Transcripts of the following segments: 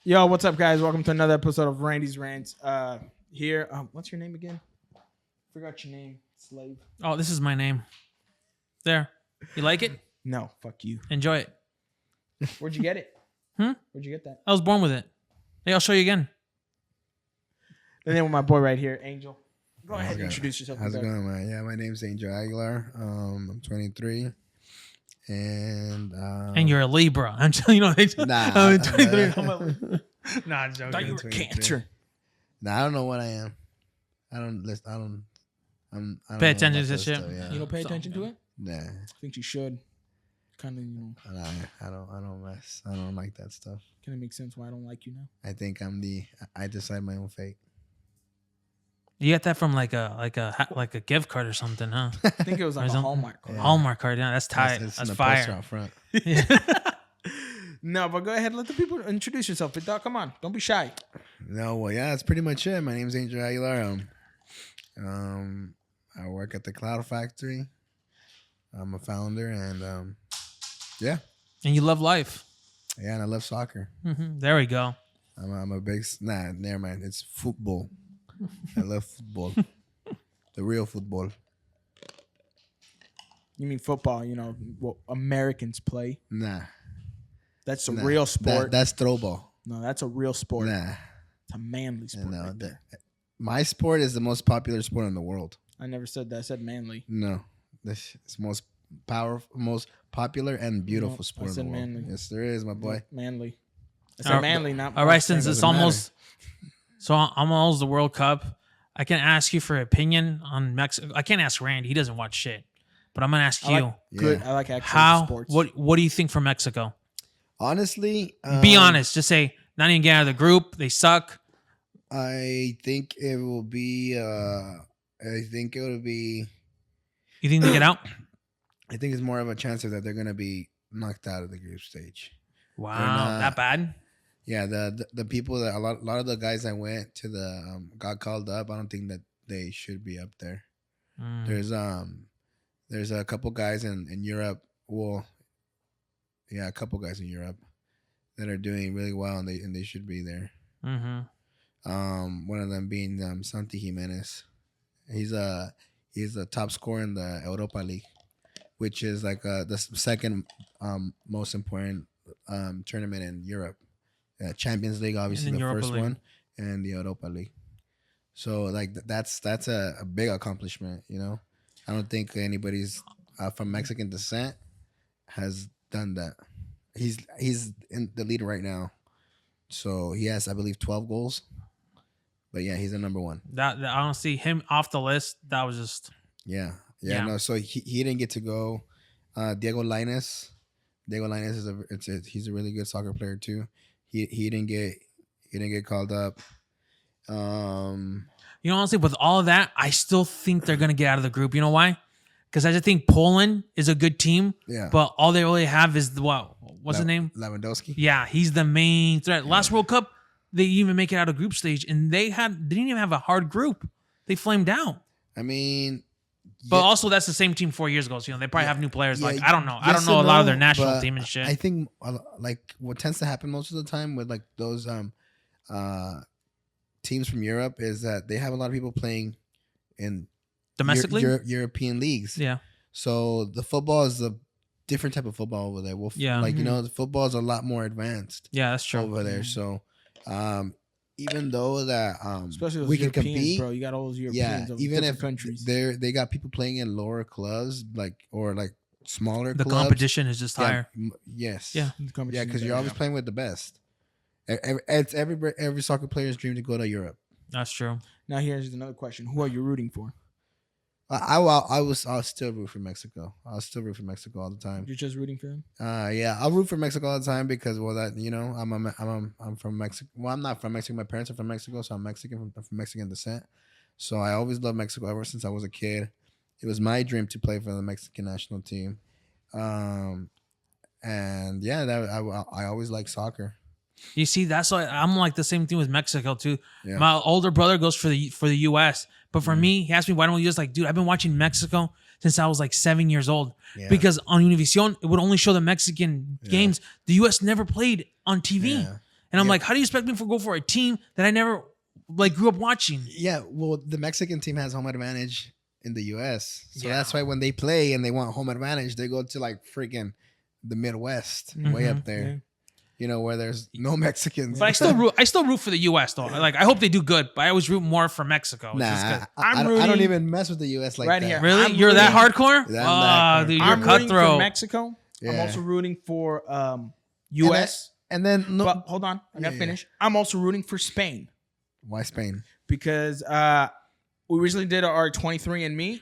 Yo, what's up, guys? Welcome to another episode of Randy's Rants. Here, what's your name again? Forgot your name, slave. Oh, this is my name. There. You like it? No, fuck you. Enjoy it. Where'd you get it? Hmm? Where'd you get that? I was born with it. Hey, I'll show you again. And then with my boy right here, Angel. Go ahead and Okay. introduce yourself. How's it going, man? Yeah, my name's Aguilar. I'm 23. And you're a Libra. I'm telling you, I'm 23. Nah, I'm joking. thought you were 23. Cancer. Nah, I don't know what I am. I don't listen. I don't Pay know attention about to that shit. stuff, yeah. You don't pay attention to it? Nah, I think you should. Kind of, nah, I don't mess. I don't like that stuff. kind of makes sense why I don't like you now. I think I decide my own fate. You got that from like a gift card or something, huh? I think it was like Or a something. Hallmark card. Yeah. Hallmark card. Yeah, that's tight. It's in That's the fire. poster out front. No, but go ahead. Let the people introduce yourself. But dog, come on. Don't be shy. No, well, yeah, that's pretty much it. My name's Angel Aguilar. I work at the Cloud Factory. I'm a founder, and yeah, And you love life. and I love soccer. There we go. I'm a big never mind. It's football. I love football, the real football. You mean football, what Americans play. Nah, That's a nah. real sport. That's throw ball. No, that's a real sport. Nah, It's a manly sport. no. right there. My sport is the most popular sport in the world. I never said that. I said manly. No, this is most powerful, most popular and beautiful No, sport I in the said world. manly. Yes, there is, my boy. Manly. I said All right. manly, not All right, since it's doesn't matter. almost I'm almost the World Cup, I can ask you for opinion on Mexico. I can't ask Randy; he doesn't watch shit. But I'm gonna ask I you like good. Yeah. I like actual how. sports. What do you think for Mexico? Honestly, Be honest. Just say not even get out of the group. They suck. I think it will be. I think it will be. You think they get out? I think it's more of a chance of that they're gonna be knocked out of the group stage. Wow, not- that bad? Yeah, the people that a lot of the guys that went to the got called up. I don't think that they should be up there. There's a couple guys in Europe. Well, yeah, a couple guys in Europe that are doing really well, and they should be there. One of them being Santi Jimenez. He's a top scorer in the Europa League, which is like the second most important tournament in Europe. Champions League, obviously And the then Europa first League. one, and the Europa League. So like that's a big accomplishment, I don't think anybody's from Mexican descent has done that. He's in the lead right now, so he has, I believe, 12 goals. But yeah, he's the number one. That honestly, him off the list. That was just Yeah. Yeah. No, so he didn't get to go. Diego Lainez is he's a really good soccer player too. He didn't get called up. honestly, with all of that, I still think they're gonna get out of the group. You know why? Because I just think Poland is a good team, Yeah. but all they really have is what's his name? Lewandowski. Yeah, he's the main threat. Last World Cup, they even make it out of group stage, and they didn't even have a hard group. They flamed out. I mean, But yeah, also, that's the same team 4 years ago. So they probably have new players. yeah, Like I don't know. I yes don't know a and lot of no, their national but team and shit. I think like what tends to happen most of the time with like those teams from Europe is that they have a lot of people playing in Domestically, European leagues. yeah. So the football is a different type of football over there. Yeah. Like the football is a lot more advanced Yeah, that's true. over there. So even though that Especially those we can Europeans, compete, bro. You got all those yeah, Europeans of even different if countries. they got people playing in lower clubs or smaller The clubs. competition is just Yeah, higher. yes. Yeah. Yeah, because you're always playing with the best. It's every soccer player's dream to go to Europe. That's true. Now here's another question: who are you rooting for? I'll still root for Mexico. I'll still root for Mexico all the time. You're just rooting for them. Yeah, I'll root for Mexico all the time because I'm from Mexico. Well, I'm not from Mexico. My parents are from Mexico, so I'm Mexican from Mexican descent. So I always loved Mexico ever since I was a kid. It was my dream to play for the Mexican national team. And yeah, I always liked soccer. You see, that's why I'm like the same thing with Mexico too. Yeah. My older brother goes for the U.S., but for me, he asked me why don't we just like, dude, I've been watching Mexico since I was like 7 years old. Yeah. Because on Univision it would only show the Mexican games. The U.S. never played on TV. Yeah. And I'm Yeah. like, how do you expect me to go for a team that I never like grew up watching? Yeah, well, the Mexican team has home advantage in the U.S., so Yeah. that's why when they play and they want home advantage, they go to like freaking the Midwest, way Mhm. up there. Yeah. You know, where there's no Mexicans. But I still root for the U.S. though. Like I hope they do good, but I always root more for Mexico. It's just 'cause- Nah, I I'm don't rooting- even mess with the U.S. like Right that. here. Really, I'm you're that rooting- hardcore? Yeah, I'm that Dude, hardcore. you're I'm rooting for cutthroat. Mexico. I'm Yeah. also rooting for U.S. And then no, But hold on, I gotta Yeah. finish. I'm also rooting for Spain why Spain? because we recently did our 23andMe,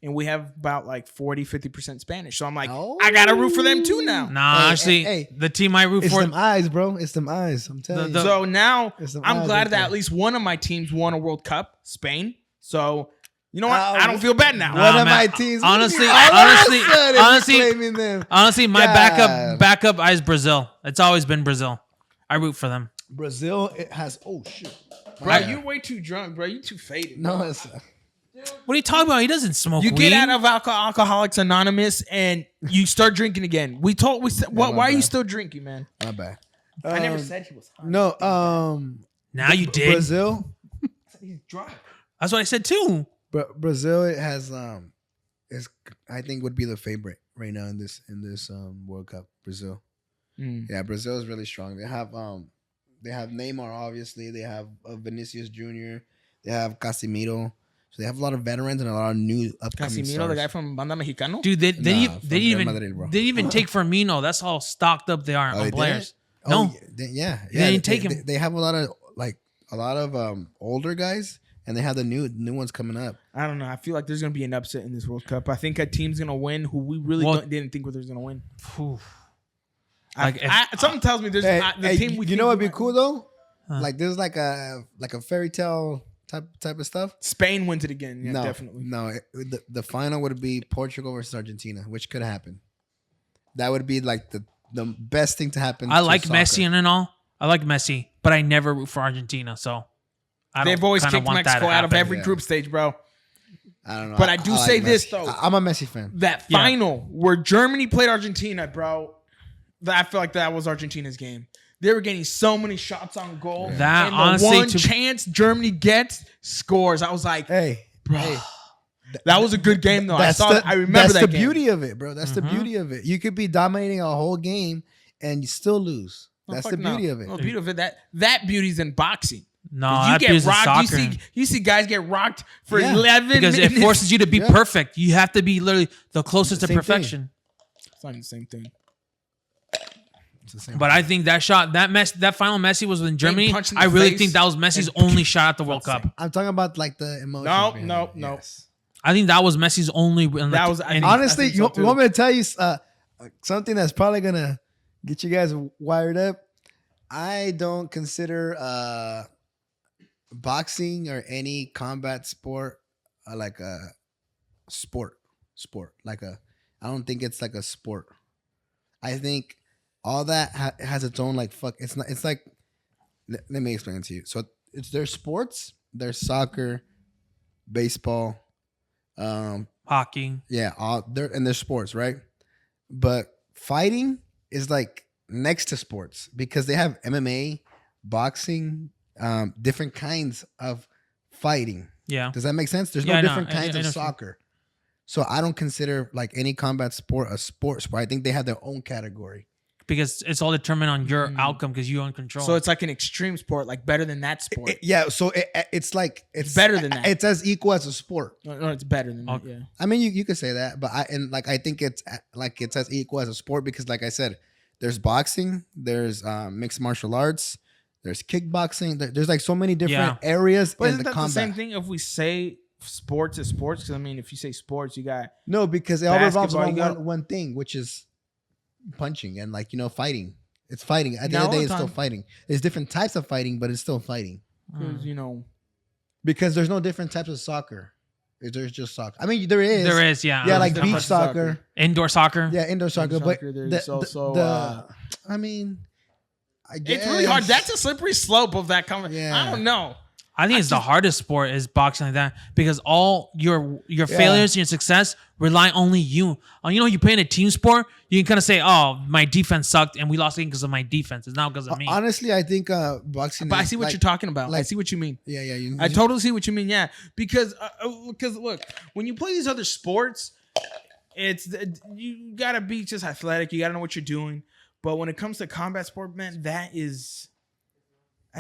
and we have about like 40-50% Spanish. So I'm like, I gotta root for them too now. Nah, Hey, actually, hey, the team I root It's for. them eyes, bro. It's them eyes. I'm telling The- you. So now It's them I'm eyes glad right that there. at least one of my teams won a World Cup, Spain. So you know what? Oh, I don't feel bad now. Nah, One of man. my teams. Honestly, honestly, honestly, claiming them. honestly, my God. backup is Brazil. It's always been Brazil. I root for them. Brazil, it has. Oh shit, Bro, you're way too drunk, bro. You too faded. No, it's. What are you talking about? He doesn't smoke You weed. get out of Alcoholics Anonymous and you start drinking again. We said, my why are you bad. still drinking, man? My bad. I never said he was high. No. Now you did. Brazil. He's drunk. That's what I said too. Brazil it has is I think would be the favorite right now in this World Cup. Brazil. Yeah, Brazil is really strong. They have Neymar, obviously. They have Vinicius Jr. They have Casemiro. So they have a lot of veterans and a lot of new upcoming Casemiro, stars. the guy from Banda Mexicano. Dude, they Nah, didn't from Real even Madrid, bro. they didn't even take Firmino. That's how stocked up they are Oh, on they players. didn't? No, Oh, yeah. They didn't take him. They have a lot of older guys, and they have the new ones coming up. I don't know. I feel like there's gonna be an upset in this World Cup. I think a team's gonna win who we really didn't think was gonna win. Phew. Something tells me there's the team. You know what'd be think cool though? Huh. Like there's like a fairy tale type of stuff. Spain wins it again. Yeah, no, definitely. No, the final would be Portugal versus Argentina, which could happen. That would be like the best thing to happen. I to like soccer. Messi and all. I like Messi, but I never root for Argentina. So They've always kinda kicked want that Mexico to out of happen. every Yeah. group stage, bro. I don't know. But I do like say this, Messi. though. I'm a Messi fan. That Yeah. final where Germany played Argentina, bro. I feel like that was Argentina's game. They were getting so many shots on goal. Yeah. That, and the honestly, one to- chance Germany gets scores. I was like, Hey, bro, hey, that was a good game though. that's I remember that's that the game. beauty of it, bro. That's the Mhm. beauty of it. You could be dominating a whole game and you still lose. No, That's fuck the no. beauty of it. No, beauty of it. That beauty's in boxing. no, You that get is rocked. soccer. You see guys get rocked for Yeah. 11 Because minutes. it forces you to be Yeah. perfect. You have to be literally the closest to Same thing. perfection. It's not the same thing. It's the same But I think that shot, that final Messi was in Germany. punched in the I really face think that was Messi's and- only shot at the World Cup. I'm talking about like the emotion. No. I think that was Messi's only. That was- I think- Honestly, think so, you too. want me to tell you something that's probably gonna get you guys wired up? I don't consider boxing or any combat sport like a sport. I don't think it's like a sport. I think all that has its own like fuck. It's not. It's like let me explain it to you. So there's sports. There's soccer, baseball. Hockey. Yeah, there's sports, right? But fighting is like next to sports because they have MMA, boxing, different kinds of fighting. Yeah. Does that make sense? There's Yeah, I no know. different kinds I of know. soccer. So I don't consider like any combat sport a sport. I think they have their own category. Because it's all determined on your outcome because you own control. So it's like an extreme sport, like better than that sport. Yeah, so it's like it's better than that. It's as equal as a sport. No, it's better than that. Okay. Yeah. I mean, you could say that, but I think it's as equal as a sport because, like I said, there's boxing, there's mixed martial arts, there's kickboxing. There's like so many different areas But in isn't the that combat. the same thing if we say sports is sports? Because I mean, if you say sports, you got No, because it all revolves Basketball, around you got- one thing, which is punching and fighting. It's fighting. At the end of the day, it's still fighting. There's different types of fighting, but it's still fighting because because there's no different types of soccer. There's just soccer. I mean, there is. there is, yeah. Yeah, like different beach types of soccer. soccer. Indoor soccer. Yeah, indoor soccer. But soccer, there's also, I mean, I guess it's really hard. That's a slippery slope of that comment. Yeah. I don't know. I think it's the hardest sport is boxing like that because all your failures and your success rely only you. You play in a team sport, you can kind of say, "Oh, my defense sucked and we lost the game because of my defense. It's not because of me." Honestly, I think boxing. But I see what you're talking about. I see what you mean. Yeah. I totally see what you mean. Yeah, because look, when you play these other sports, you gotta be just athletic. You gotta know what you're doing. But when it comes to combat sport, man, that's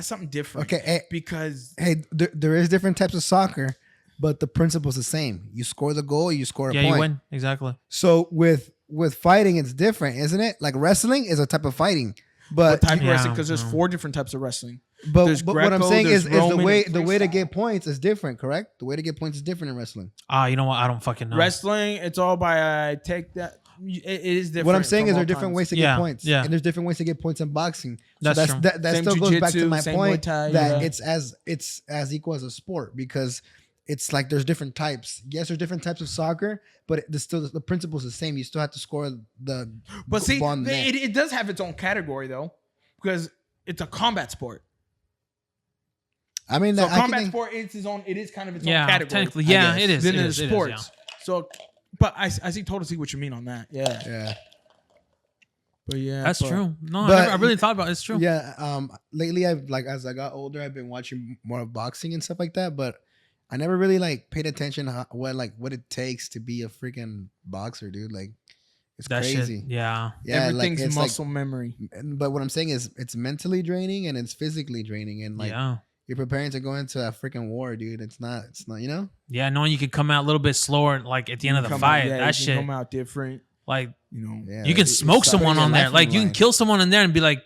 something different. Okay, because there is different types of soccer, but the principle's the same. You score the goal, you score a point. Yeah, you win. Exactly. So with fighting, it's different, isn't it? Like wrestling is a type of fighting, but what type of wrestling? Because there's 4 different types of wrestling. But what I'm saying is Roman, the way to get points is different, correct? The way to get points is different in wrestling. You know what? I don't fucking know. Wrestling, it's all by take that. It is different. What I'm saying is there are different ways to get points. Yeah. And there's different ways to get points in boxing. That's true. That still goes back to my point Thai, that it's as equal as a sport because it's like there's different types. Yes, there's different types of soccer, but the principle is the same. You still have to score the But see, ball in the net. it does have its own category though, because it's a combat sport. I mean, so combat sport is its own. It is kind of its own category. Technically, yeah, it is. Then It it's is, sports. So, but I totally see what you mean on that. Yeah. Yeah. But that's true. No, but, I really thought about it. It's true. Yeah. Lately, as I got older, I've been watching more of boxing and stuff like that. But I never really paid attention to what it takes to be a freaking boxer, dude. Like, it's that crazy. Shit, yeah. Everything's it's muscle memory. But what I'm saying is, it's mentally draining and it's physically draining, and you're preparing to go into a freaking war, dude. It's not. Yeah, knowing you could come out a little bit slower, like at the end of the fight. That shit come out different. Like Yeah, you can smoke someone on there. Like you can kill someone in there and be like,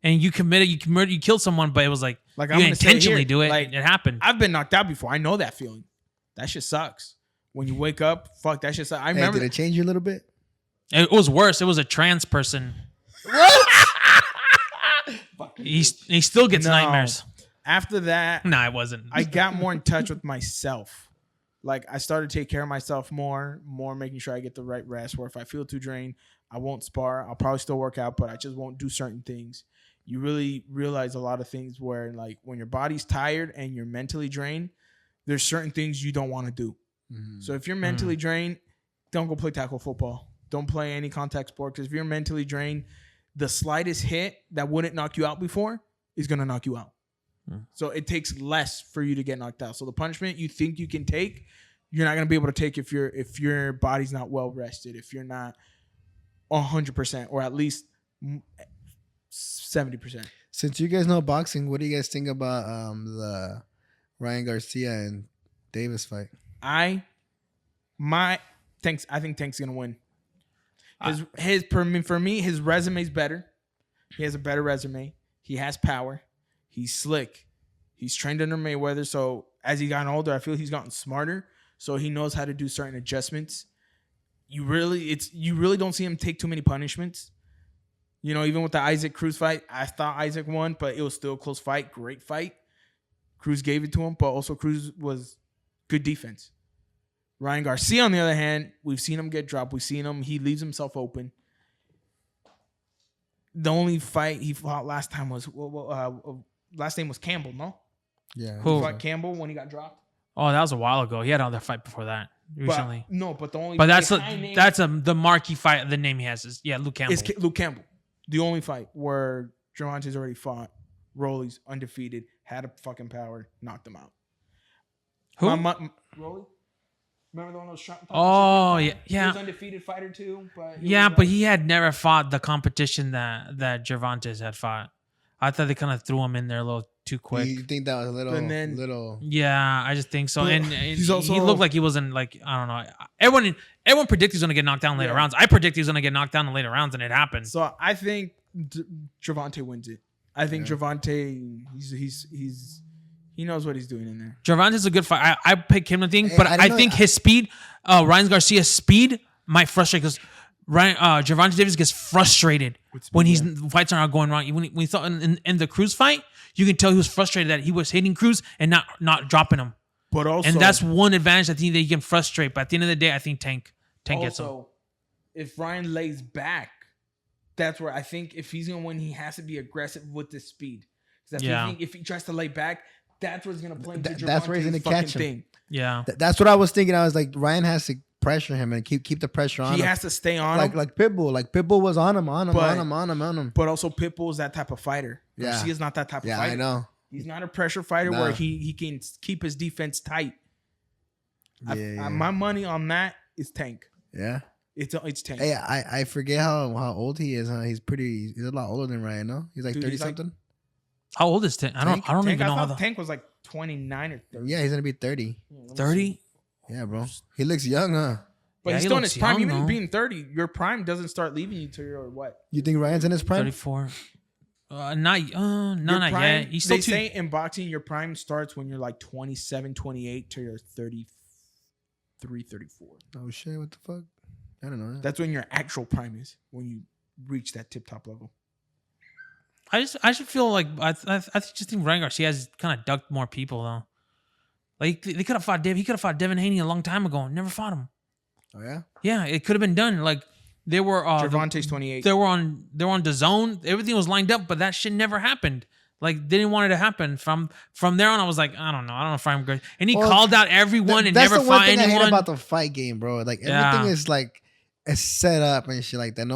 and you committed, you murdered, you killed someone, but it was like you didn't intentionally do it. Like it happened. I've been knocked out before. I know that feeling. That shit sucks. When you wake up, fuck that shit sucks. I remember. Did it change you a little bit? It was worse. It was a trans person. he still gets nightmares. After that, no, it wasn't. I got more in touch with myself. Like I started to take care of myself more making sure I get the right rest. Where if I feel too drained, I won't spar. I'll probably still work out, but I just won't do certain things. You really realize a lot of things where, like, when your body's tired and you're mentally drained, there's certain things you don't want to do. Mm-hmm. So if you're mentally drained, don't go play tackle football. Don't play any contact sport, because if you're mentally drained, the slightest hit that wouldn't knock you out before is going to knock you out. So it takes less for you to get knocked out. So the punishment you think you can take, you're not going to be able to take if your body's not well rested, if you're not 100% or at least 70%. Since you guys know boxing, what do you guys think about the Ryan Garcia and Davis fight? I think Tank's going to win. For me, his resume's better. He has a better resume. He has power. He's slick. He's trained under Mayweather. So as he gotten older, I feel he's gotten smarter. So he knows how to do certain adjustments. You really don't see him take too many punishments. Even with the Isaac Cruz fight, I thought Isaac won, but it was still a close fight. Great fight. Cruz gave it to him, but also Cruz was good defense. Ryan Garcia, on the other hand, we've seen him get dropped. We've seen him. He leaves himself open. The only fight he fought last time was last name was Campbell, no? Yeah. Who? He fought Campbell when he got dropped. Oh, that was a while ago. He had another fight before that recently. But that's the marquee fight. The name he has is Luke Campbell. It's Luke Campbell. The only fight where Gervonta's already fought. Rolly's undefeated, had a fucking power, knocked him out. Who? Rolly? Remember the one that was shot? Oh, yeah. He was undefeated fighter too. But but he had never fought the competition that Gervonta's had fought. I thought they kind of threw him in there a little too quick. You think that was a little? Yeah, I just think so. But and he looked like he wasn't like, I don't know. Everyone predicted he was going to get knocked down in later rounds. I predict he was going to get knocked down in later rounds, and it happened. So I think Gervonta wins it. I think Gervonta, he knows what he's doing in there. Gervonta's a good fight. I pick him to think, but I think his speed, Ryan Garcia's speed might frustrate, because Gervonta Davis gets frustrated when fights are not going wrong. When we thought in the Cruz fight, you can tell he was frustrated that he was hitting Cruz and not dropping him. But also, and that's one advantage I think that he can frustrate. But at the end of the day, I think Tank gets him. Also, if Ryan lays back, that's where I think if he's gonna win, he has to be aggressive with the speed. Because if he tries to lay back, That's what's gonna play into That's where he's gonna catch him. thing. Yeah. That's what I was thinking. I was like, Ryan has to pressure him and keep the pressure on him. He has to stay on him. Like Pitbull. Like Pitbull was on him. But also Pitbull is that type of fighter. Yeah. Garcia's not that type of Yeah, fighter. I know. He's not a pressure fighter Nah. where he can keep his defense tight. Yeah. My money on that is Tank. Yeah. It's Tank. Hey, I forget how old he is. Huh? He's a lot older than Ryan. No, he's like Dude, 30 he's like- something. How old is Tank? I don't Tank, even know how the Tank was like 29 or 30. Yeah, he's gonna be 30. 30. Yeah, bro. He looks young, huh? But Yeah, he's he still in looks his prime. young, Even though. being 30, your prime doesn't start leaving you till you're what? You think Ryan's in his prime? 34. Not Your not prime, yet. He's still they too. say in boxing, your prime starts when you're like 27, 28 till you're 33, 34. Oh shit! What the fuck? I don't know. That. That's when your actual prime is, when you reach that tip top level. I should feel like I just think Ryan Garcia has kind of ducked more people though. Like they could have fought He could have fought Devin Haney a long time ago and never fought him. Oh yeah. Yeah, it could have been done. Like they were. Gervonta's 28. They were on the zone. Everything was lined up, but that shit never happened. Like they didn't want it to happen. From there on, I was like, I don't know if I'm good. And he called out everyone and That's never the one fought thing anyone. I hate about the fight game, bro. Like Yeah. everything is like it's set up and shit like that.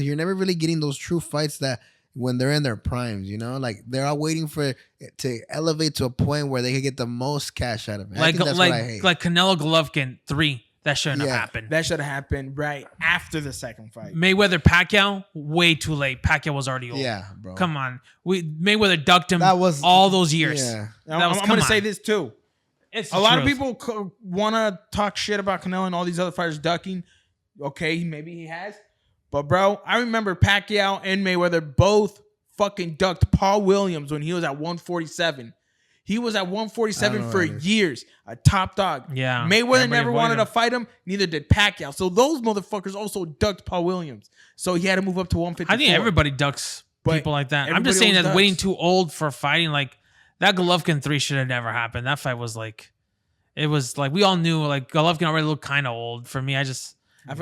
You're never really getting those true fights that when they're in their primes, you know, like they're all waiting for it to elevate to a point where they can get the most cash out of it. I think that's what I hate. Like Canelo Golovkin 3. That shouldn't have happened. That should have happened right after the second fight. Mayweather Pacquiao, way too late. Pacquiao was already old. Yeah, bro. Come on. Mayweather ducked him That was all those years. Yeah. Now, That was- I'm come going to on. say this too. It's A lot of people want to talk shit about Canelo and all these other fighters ducking. Okay, maybe he has. But, bro, I remember Pacquiao and Mayweather both fucking ducked Paul Williams when he was at 147. He was at 147 for years, a top dog. Yeah. Mayweather Everybody never avoided wanted to him. fight him, neither did Pacquiao. So those motherfuckers also ducked Paul Williams. So he had to move up to 154. I think everybody ducks But people like that. I'm everybody just saying always that waiting ducks. too old for fighting, like that Golovkin 3 should have never happened. That fight was like, it was like we all knew like Golovkin already looked kind of old. For me, I feel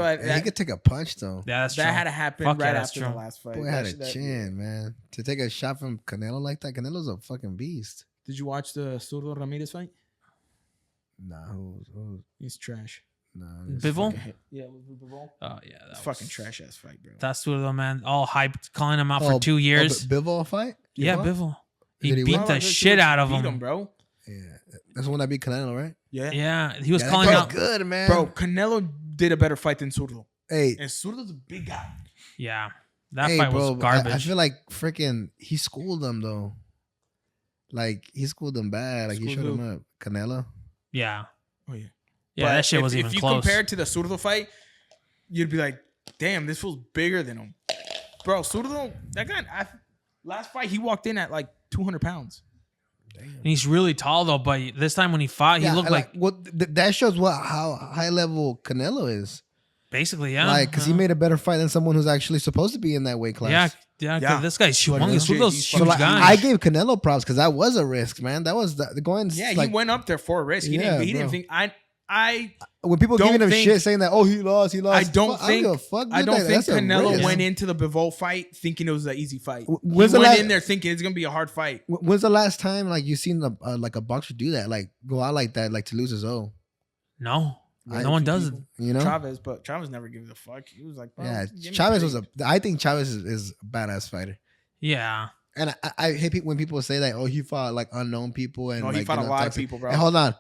like he that, could take a punch though. yeah, that's true. that had to happen Fuck yeah, right that's after true. the last fight. Boy had a That- chin, man. To take a shot from Canelo like that, Canelo's a fucking beast. Did you watch the Zurdo Ramirez fight? Nah, who's He's trash. nah. Bivol? Yeah, with Bivol. Oh yeah, It's that fucking was, trash ass fight, bro. That's Sudo, man. All hyped, calling him out for 2 years. Bivol fight? Yeah, Bivol? Bivol. He Did he beat win? the shit out of Beat him. bro. Yeah, that's the one that beat Canelo, right? Yeah. Yeah, he was Yeah, calling that out. fight's good, man. Bro, Canelo did a better fight than Zurdo. Hey, And Zurdo's a big guy. Yeah, that hey, fight bro, was garbage. I feel like freaking he schooled them though. Like he schooled them bad. Like he Schooled showed who? them up. Canelo. yeah, Oh, yeah. yeah, But that shit if, wasn't if even you close. compare it to the Zurdo fight, you'd be like, damn, this feels bigger than him. Bro, Zurdo, that guy, last fight, he walked in at like 200 pounds. And he's really tall though, but this time when he fought, he looked like well, that shows how high level Canelo is. basically, yeah, Like, because he made a better fight than someone who's actually supposed to be in that weight class. yeah. Yeah. This guy's Like, humongous. Look at those he's huge So like, guys. I gave Canelo props because that was a risk, man. That was the going. Yeah, like, he went up there for a risk. He Yeah, didn't bro. think. I when people don't giving him think- shit saying that, oh, he lost. I don't Fuck, think. give a fuck, I dude. don't That- think that's a Canelo risk. went into the Bivol fight thinking it was an easy fight. When's he the went last- in there thinking it's gonna be a hard fight. When's the last time like you seen like a boxer do that? Like go out like that, like to lose his O. no, I- no one does it. You know? Chavez, but Chavez never gives a fuck. He was like, bro, Yeah, give me Chavez a was break. I think Chavez is a badass fighter. Yeah, And I hate when people say that, oh, he fought like unknown people and No, he like, fought you a know, lot of toxic- people, bro. And hold on.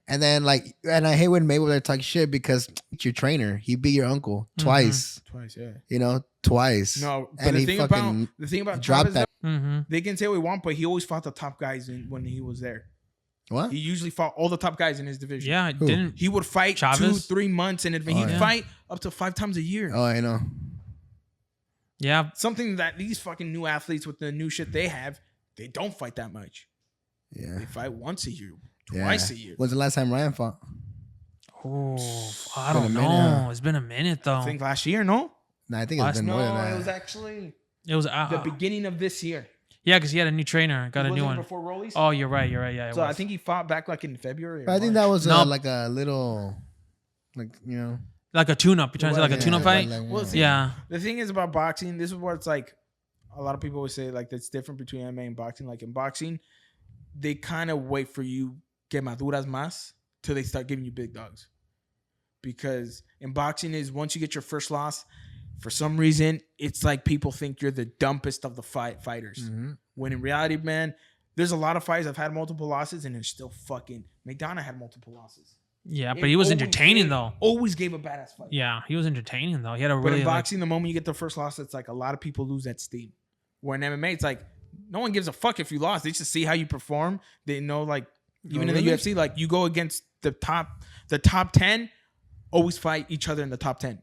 And then and I hate when Mayweather talks shit because it's your trainer. He beat your uncle twice. Twice, yeah. You know, twice. No, but And the he thing fucking about dropped Chavez, that. mm-hmm. they can say what we want, but he always fought the top guys when he was there. What? He usually fought all the top guys in his division. Yeah, Who? didn't He would fight Chavez? 2-3 months in advance. Oh, He'd yeah. fight up to 5 times a year. Oh, I know. yeah. Something that these fucking new athletes with the new shit they have, they don't fight that much. Yeah. They fight once a year, Yeah. twice a year. When's the last time Ryan fought? Oh, I Been a don't minute, know. huh? It's been a minute though. I think last year, no? Nah, I think it's Last- been No, more than that. it was actually It was the beginning of this year. yeah, because he had a new trainer, got a Wasn't new it one. before Rollies? Oh, you're right. Yeah, it so I was. think he fought back like in February. Or But I think March. that was No. like a little, like, you know. like a tune-up. You're trying to say like a Yeah, tune-up fight? like, Well, see, Yeah. The thing is about boxing, this is where it's like a lot of people always say like that's different between MMA and boxing. Like in boxing, they kind of wait for you que maduras más till they start giving you big dogs. Because in boxing is once you get your first loss, for some reason, it's like people think you're the dumbest of the fighters. Mm-hmm. When in reality, man, there's a lot of fights I've had multiple losses and they're still fucking. McDonough had multiple losses. Yeah, but he was entertaining though. Always gave a badass fight. Yeah, he was entertaining though. He had a but really. in boxing, the moment you get the first loss, it's like a lot of people lose that steam. Where in MMA, it's like no one gives a fuck if you lost. They just see how you perform. They know, like even in the UFC, like you go against the top 10, always fight each other in the top 10.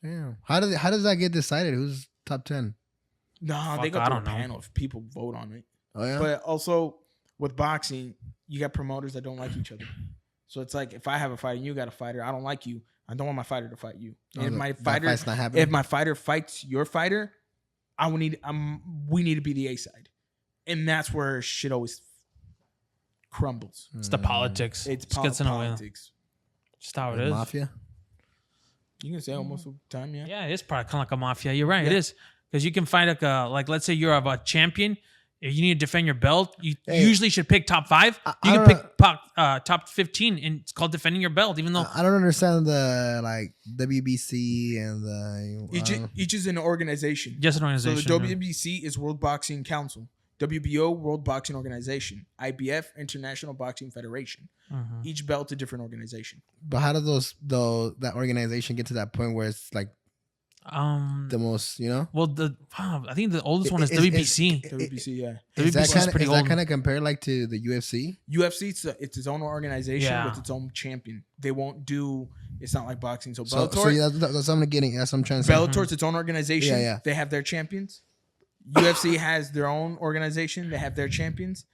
Yeah. How does that get decided? Who's top 10? No, they go through a panel if people vote on it. Oh yeah. But also with boxing, you got promoters that don't like each other. So it's like if I have a fighter and you got a fighter, I don't like you. I don't want my fighter to fight you. And if my fighter fights your fighter, we need to be the A side. And that's where shit always crumbles. It's the politics. It's politics. Just how it is. Mafia. You can say almost all the time, yeah. Yeah, it is probably kind of like a mafia. You're right. Yeah. It is. Because you can find like let's say you're a champion. If you need to defend your belt, you usually should pick top 5. You can pick top 15, and it's called defending your belt. Even though I don't understand the like WBC and the each is an organization. Just an organization. So the WBC is World Boxing Council, WBO World Boxing Organization, IBF International Boxing Federation. Mm-hmm. Each belt a different organization. But how does that organization get to that point where it's like the most, you know? Well, I think the oldest one is WBC. WBC, yeah. Is that kind of compared like to the UFC? UFC, it's its own organization with its own champion. They won't do. It's not like boxing. So Bellator. That's what I'm getting. That's what I'm trying to say. Bellator's its own organization. Yeah. They have their champions. UFC has their own organization. They have their champions.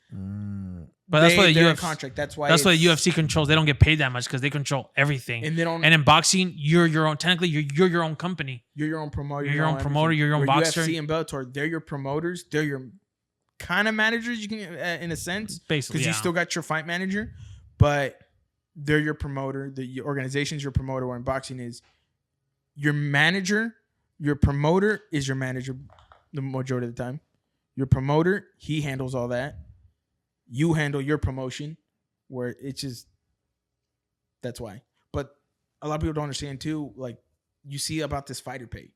But that's why the UFC contract. That's why the UFC controls. They don't get paid that much because they control everything. And in boxing, you're your own. Technically, you're your own company. You're your own promoter. You're your own promoter. You're your own boxer. UFC and Bellator, they're your promoters. They're your kind of managers. You can, in a sense, basically, because you still got your fight manager, but they're your promoter. The organization's your promoter. Where in boxing is your manager. Your promoter is your manager. The majority of the time, your promoter, he handles all that. You handle your promotion, where it's just that's why. But a lot of people don't understand too. Like you see about this fighter pay,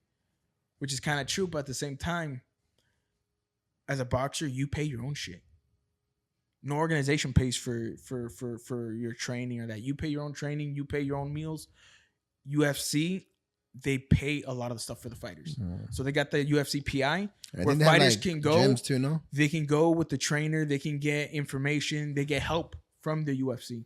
which is kind of true, but at the same time, as a boxer, you pay your own shit. No organization pays for your training or that. You pay your own training. You pay your own meals. UFC. They pay a lot of the stuff for the fighters. So they got the UFC PI where fighters can go. Gyms too, no? They can go with the trainer. They can get information. They get help from the UFC.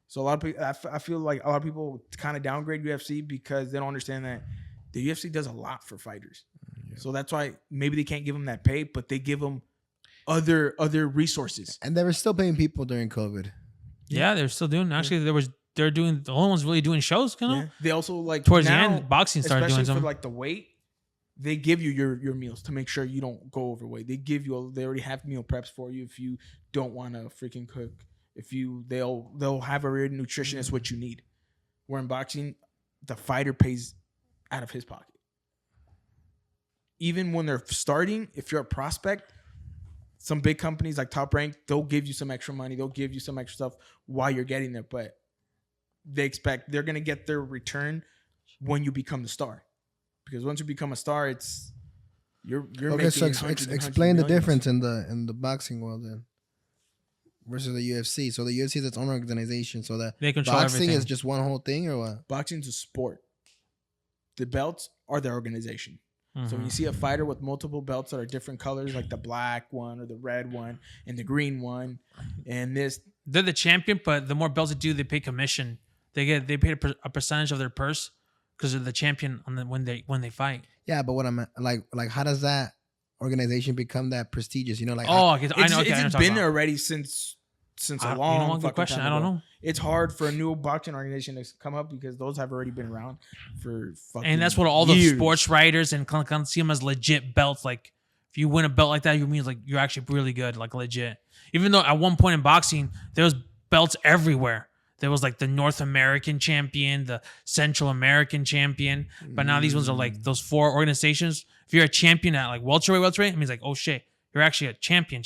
So a lot of people, I feel like a lot of people kind of downgrade UFC because they don't understand that the UFC does a lot for fighters. Yeah. So that's why maybe they can't give them that pay, but they give them other resources. And they were still paying people during COVID. Yeah, they're still doing. Actually, they're doing the only ones really doing shows, kind of. Yeah. They also like towards the end, boxing started doing especially some. for like the weight. They give you your meals to make sure you don't go overweight. They give you they already have meal preps for you if you don't want to freaking cook. If they'll have a real nutritionist what you need. Where in boxing, the fighter pays out of his pocket. Even when they're starting, if you're a prospect, some big companies like Top Rank, they'll give you some extra money. They'll give you some extra stuff while you're getting there, but they expect they're gonna get their return when you become the star, because once you become a star, it's you're okay. So explain the difference in the boxing world then versus the UFC. So the UFC is its own organization, so that they control boxing everything. Is just one whole thing, or what? Boxing's a sport. The belts are their organization. So when you see a fighter with multiple belts that are different colors, like the black one or the red one and the green one, and they're the champion, but the more belts they do, they pay commission. They pay a percentage of their purse because they're the champion when they fight. Yeah, but what I'm like how does that organization become that prestigious? You know, like it's been there already since a long good question. I don't know. It's hard for a new boxing organization to come up because those have already been around for fucking and that's what all years. The sports writers and kind of see them as legit belts. Like if you win a belt like that, you mean like you're actually really good, like legit. Even though at one point in boxing there was belts everywhere. There was like the North American champion, the Central American champion, but now these ones are like those 4 organizations. If you're a champion at like welterweight, it means like, oh shit, you're actually a champion.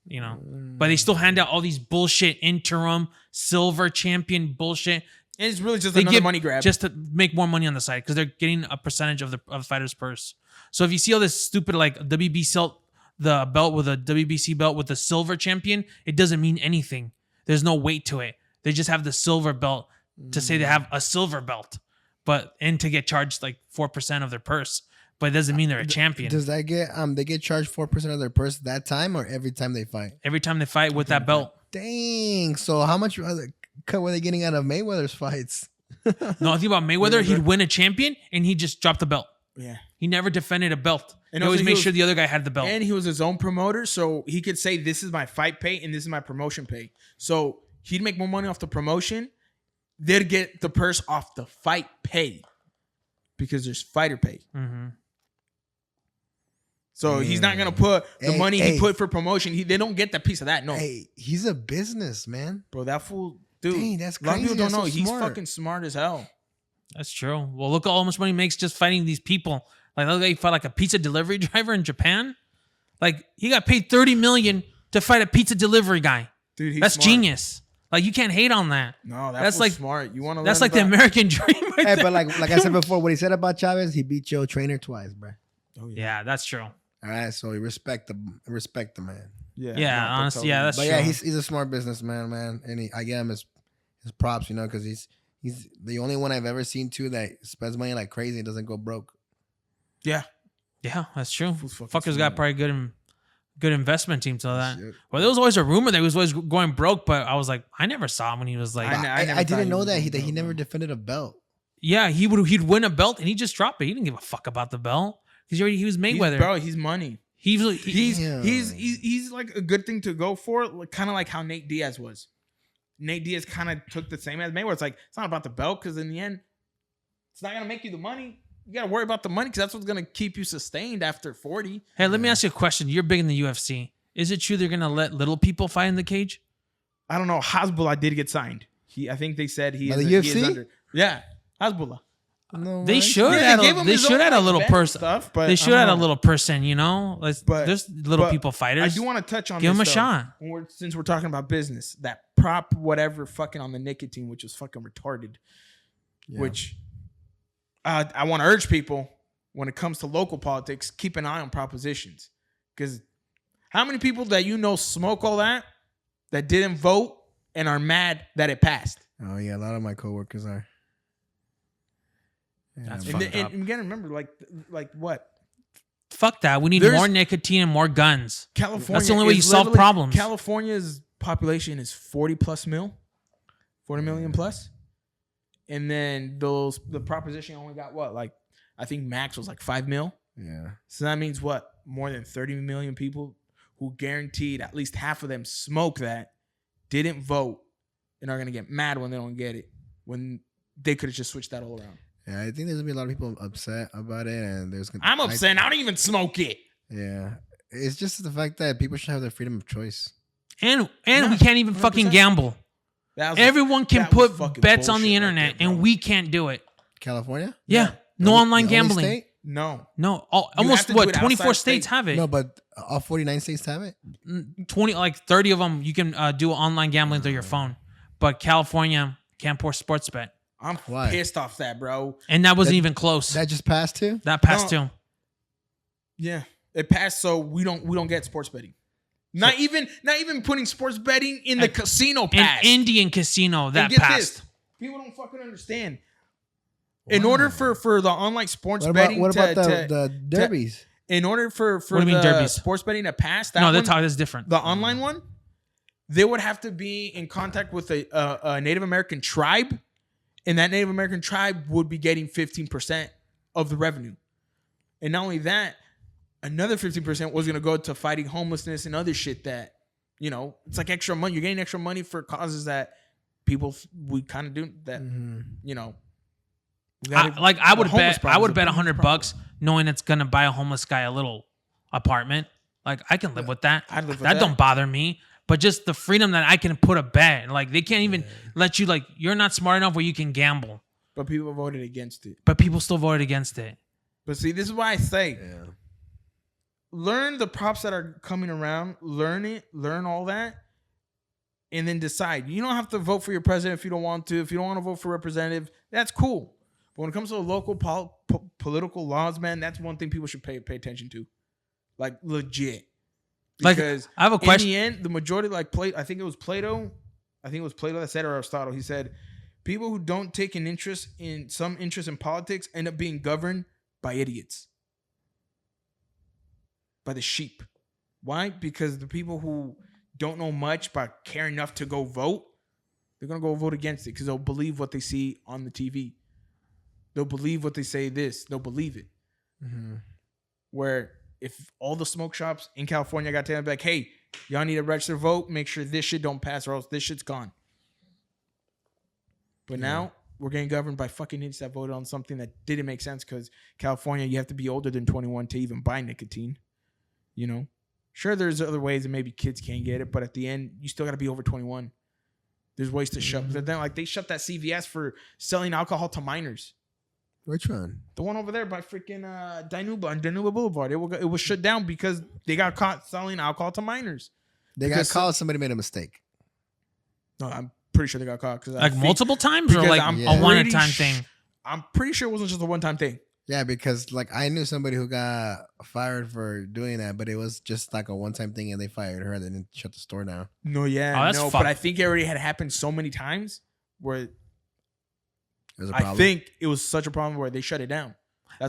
you know. But they still hand out all these bullshit interim silver champion bullshit. And it's really just They another give money grab. just to make more money on the side because they're getting a percentage of the fighter's purse. So if you see all this stupid like WBC the belt with a WBC belt with the silver champion, it doesn't mean anything. There's no weight to it. They just have the silver belt to say they have a silver belt, and to get charged like 4% of their purse. But it doesn't mean they're a champion. Does that get they get charged 4% of their purse that time or every time they fight? Every time they fight with that belt. Dang. So how much cut were they getting out of Mayweather's fights? No, I think about Mayweather, he'd win a champion and he just dropped the belt. Yeah. He never defended a belt. And he always also made sure the other guy had the belt. And he was his own promoter, so he could say, this is my fight pay and this is my promotion pay. So he'd make more money off the promotion. They'd get the purse off the fight pay because there's fighter pay. Mm-hmm. So he's not going to put the money he put for promotion. They don't get that piece of that. No. Hey, he's a business, man. Bro, that fool, dude. Dang, that's a lot of crazy. people don't know. That's so He's smart. fucking smart as hell. That's true. Well, look at how much money he makes just fighting these people. Like, look, he fought like a pizza delivery driver in Japan. Like, he got paid $30 million to fight a pizza delivery guy. Dude, he's that's smart. genius. Like, you can't hate on that. No, that's like smart. You want to? That's like the American dream. Right Hey, there. but like I said before, what he said about Chavez, he beat Joe Trainer twice, bro. Oh, yeah, that's true. All right, so he respect the man. Yeah, honestly, yeah, that's But true. yeah, he's a smart businessman, man, and I give him his props, you know, because he's the only one I've ever seen too that spends money like crazy and doesn't go broke. Yeah. Yeah, that's true. Fucking Fucker's smart. got probably good investment team to that. Shit. Well, there was always a rumor that he was always going broke, but I was like, I never saw him when he was like, I never I thought didn't know was that gonna he go never broke. defended a belt. yeah, he'd win a belt and he just dropped it. He didn't give a fuck about the belt because he was Mayweather. He's money. He's He's like a good thing to go for, like, kind of like how Nate Diaz was. Nate Diaz kind of took the same as Mayweather. It's like, it's not about the belt because in the end, it's not going to make you the money. You got to worry about the money because that's what's going to keep you sustained after 40. Hey, let me ask you a question. You're big in the UFC. Is it true they're going to let little people fight in the cage? I don't know. Hasbullah did get signed. I think they said he By is, the he is UFC? under. Yeah, Hasbullah. No, They right? should Yeah, add they gave him they his should own, add a like, little band person. stuff, but They I should don't add a know. little person, you know? There's little but people fighters. I do want to touch on Give this, him a though, shot. since we're talking about business. That prop whatever fucking on the nicotine, which was fucking retarded. Yeah. Which I want to urge people when it comes to local politics, keep an eye on propositions. Because how many people that you know smoke all that didn't vote and are mad that it passed? Oh yeah, a lot of my coworkers are. Yeah, That's but- fucked up. And you gotta remember, like what? Fuck that. We need There's- more nicotine and more guns. California. That's the only way you is solve literally- problems. California's population is 40 million plus. And then the proposition only got what? Like, I think max was like 5 mil. Yeah. So that means what? More than 30 million people who guaranteed at least half of them smoke that, didn't vote, and are going to get mad when they don't get it, when they could have just switched that all around. Yeah, I think there's gonna be a lot of people upset about it, and there's gonna. I'm upset. I don't even smoke it. Yeah, it's just the fact that people should have their freedom of choice. And Yeah, we can't even fucking 100%. gamble. That was- Everyone can that was put fucking bets on the bullshit right internet, there, and bro. we can't do it. California? Yeah. No online The only gambling. state? No. No. have Almost to do what? it 24 outside states state. have it. No, but all 49 states have it. 20, like 30 of them, you can do online gambling through your phone. But California can't pour sports bet. I'm Why? pissed off that, bro. And that wasn't That- even close. That just passed too. That passed No. too. Yeah. It passed, so we don't get sports betting. Not even putting sports betting in the And- casino An passed. Indian casino And that get passed. this. People don't fucking understand. In order for the online sports betting What about to the derbies? in order for What do you mean the derbies? sports betting to pass, that No, one, that's different. the online one, they would have to be in contact with a Native American tribe, and that Native American tribe would be getting 15% of the revenue. And not only that, another 15% was going to go to fighting homelessness and other shit that, it's like extra money. You're getting extra money for causes that we kind of do that, we gotta- I the would homeless bet problem is a big $100 knowing it's gonna buy a homeless guy a little apartment. Like I can live with that. I'd live with that that. don't bother me. But just the freedom that I can put a bet. Like they can't even let you, like, you're not smart enough where you can gamble. But people voted against it. But people still voted against it. But see, this is why I say Yeah. learn the props that are coming around, learn all that, and then decide. You don't have to vote for your president if you don't want to. If you don't want to vote for representative, that's cool. But when it comes to local political laws, man, that's one thing people should pay attention to, like legit. Because like, I have a question. In the end, the majority, like I think it was Plato that said, or Aristotle, he said, people who don't take some interest in politics end up being governed by idiots, by the sheep. Why? Because the people who don't know much but care enough to go vote, they're going to go vote against it because they'll believe what they see on the TV. They'll believe what they say they'll believe it. Mm-hmm. Where if all the smoke shops in California got to be like, hey, y'all need to register vote, make sure this shit don't pass or else this shit's gone. But now we're getting governed by fucking idiots that voted on something that didn't make sense because California, you have to be older than 21 to even buy nicotine. You know? Sure, there's other ways that maybe kids can't get it, but at the end, you still got to be over 21. There's ways to shut. But then, like, they shut that CVS for selling alcohol to minors. Which one? The one over there by freaking Dinuba on Dinuba Boulevard. It was shut down because they got caught selling alcohol to minors. They got caught. Somebody made a mistake. No, I'm pretty sure they got caught like multiple times or like a one-time thing. I'm pretty sure it wasn't just a one-time thing. Yeah, because like I knew somebody who got fired for doing that, but it was just like a one-time thing, and they fired her and then shut the store down. No, but I think it already had happened so many times where I think it was such a problem where they shut it down.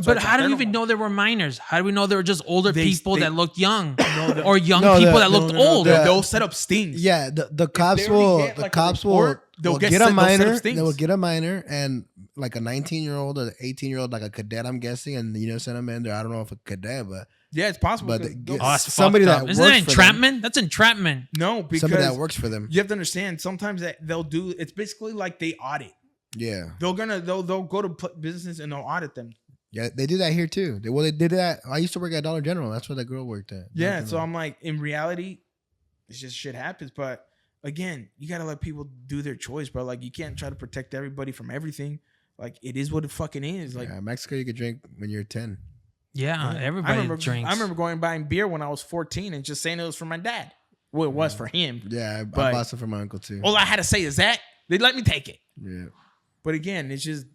But how do we even know there were minors? How do we know they were just older people that looked young, or young people that looked old? They'll set up stings. Yeah, the cops will get a minor. They will get a minor and like a 19-year-old or 18-year-old, like a cadet, I'm guessing, and send them in there. I don't know if a cadet, but yeah, it's possible. But somebody that isn't that entrapment? That's entrapment. No, because somebody that works for them. You have to understand. Sometimes that they'll do. It's basically like they audit. Yeah, they'll go to business and they'll audit them. Yeah, they do that here too. They did that. I used to work at Dollar General. That's where that girl worked at. Yeah, so I'm like, in reality, it's just shit happens. But again, you gotta let people do their choice, bro. Like, you can't try to protect everybody from everything. Like, it is what it fucking is. Like, Mexico, you could drink when you're 10. Yeah, everybody drinks. I remember buying beer when I was 14 and just saying it was for my dad. Well, it was for him. Yeah, I bought some for my uncle too. All I had to say is that they let me take it. Yeah. But again, it's just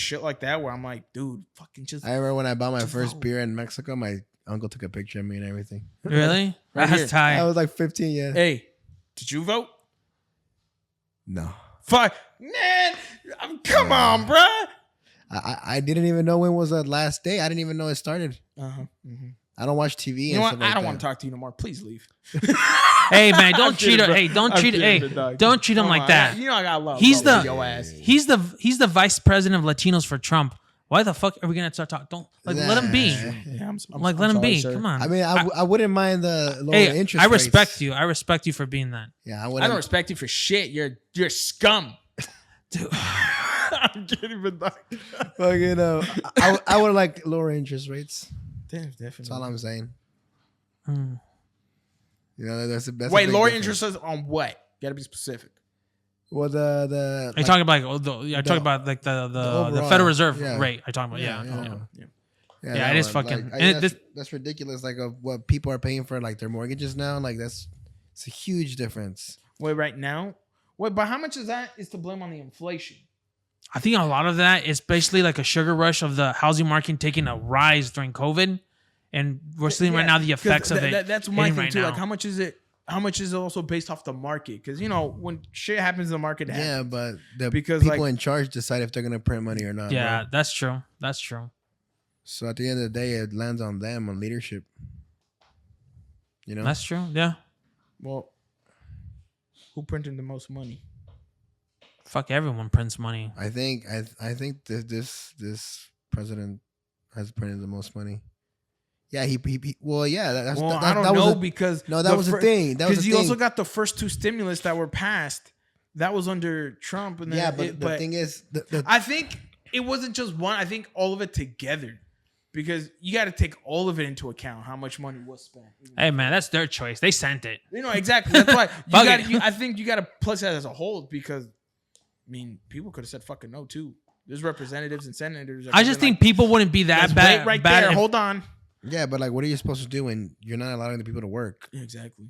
shit like that where I'm like, dude, fucking just. I remember when I bought my first beer in Mexico, my uncle took a picture of me and everything. Really? That's tight. I was like 15, yeah. Hey, did you vote? No. Fuck, man, come on, bro. I didn't even know when was the last day. I didn't even know it started. Mm-hmm. I don't watch TV. You know what? I don't want to talk to you no more. Please leave. Hey man, don't treat her. Hey, don't treat. Hey, don't treat him like that. You know I got love. He's your ass. He's the vice president of Latinos for Trump. Why the fuck are we gonna start talking? Don't let him be. Yeah, let him be. Sir. Come on. I mean, I wouldn't mind the lower interest. I respect rates. You. I respect you for being that. Yeah, I don't respect you for shit. You're scum. Dude. I'm kidding, even like, I would like lower interest rates. Definitely. That's all I'm saying. That's wait, lower interest on what? Gotta be specific. Well, are you talking about like the Federal Reserve rate? I talking about yeah. It is fucking. That's ridiculous. Like what people are paying for like their mortgages now. Like it's a huge difference. Wait, right now. Wait, but how much of that is to blame on the inflation? I think a lot of that is basically like a sugar rush of the housing market taking a rise during COVID, and we're seeing right now the effects of it. That's my thing too. Like, how much is it? How much is it also based off the market? Because when shit happens in the market, yeah, but because people in charge decide if they're gonna print money or not. Yeah, bro. That's true. That's true. So at the end of the day, it lands on them, on leadership. That's true. Yeah. Well, who printed the most money? Fuck, everyone prints money. I think this president has printed the most money. Yeah, he that's I don't know because that was the thing. Because you also got the first two stimulus that were passed. That was under Trump, and then the thing is, I think it wasn't just one. I think all of it together, because you got to take all of it into account. How much money was spent? Hey man, that's their choice. They sent it. Exactly. That's why I think you got to plus that as a whole, because people could have said fucking no too. There's representatives and senators. I just think people wouldn't be that bad. Wait right there. Hold on. Yeah, but like, what are you supposed to do when you're not allowing the people to work? Yeah, exactly.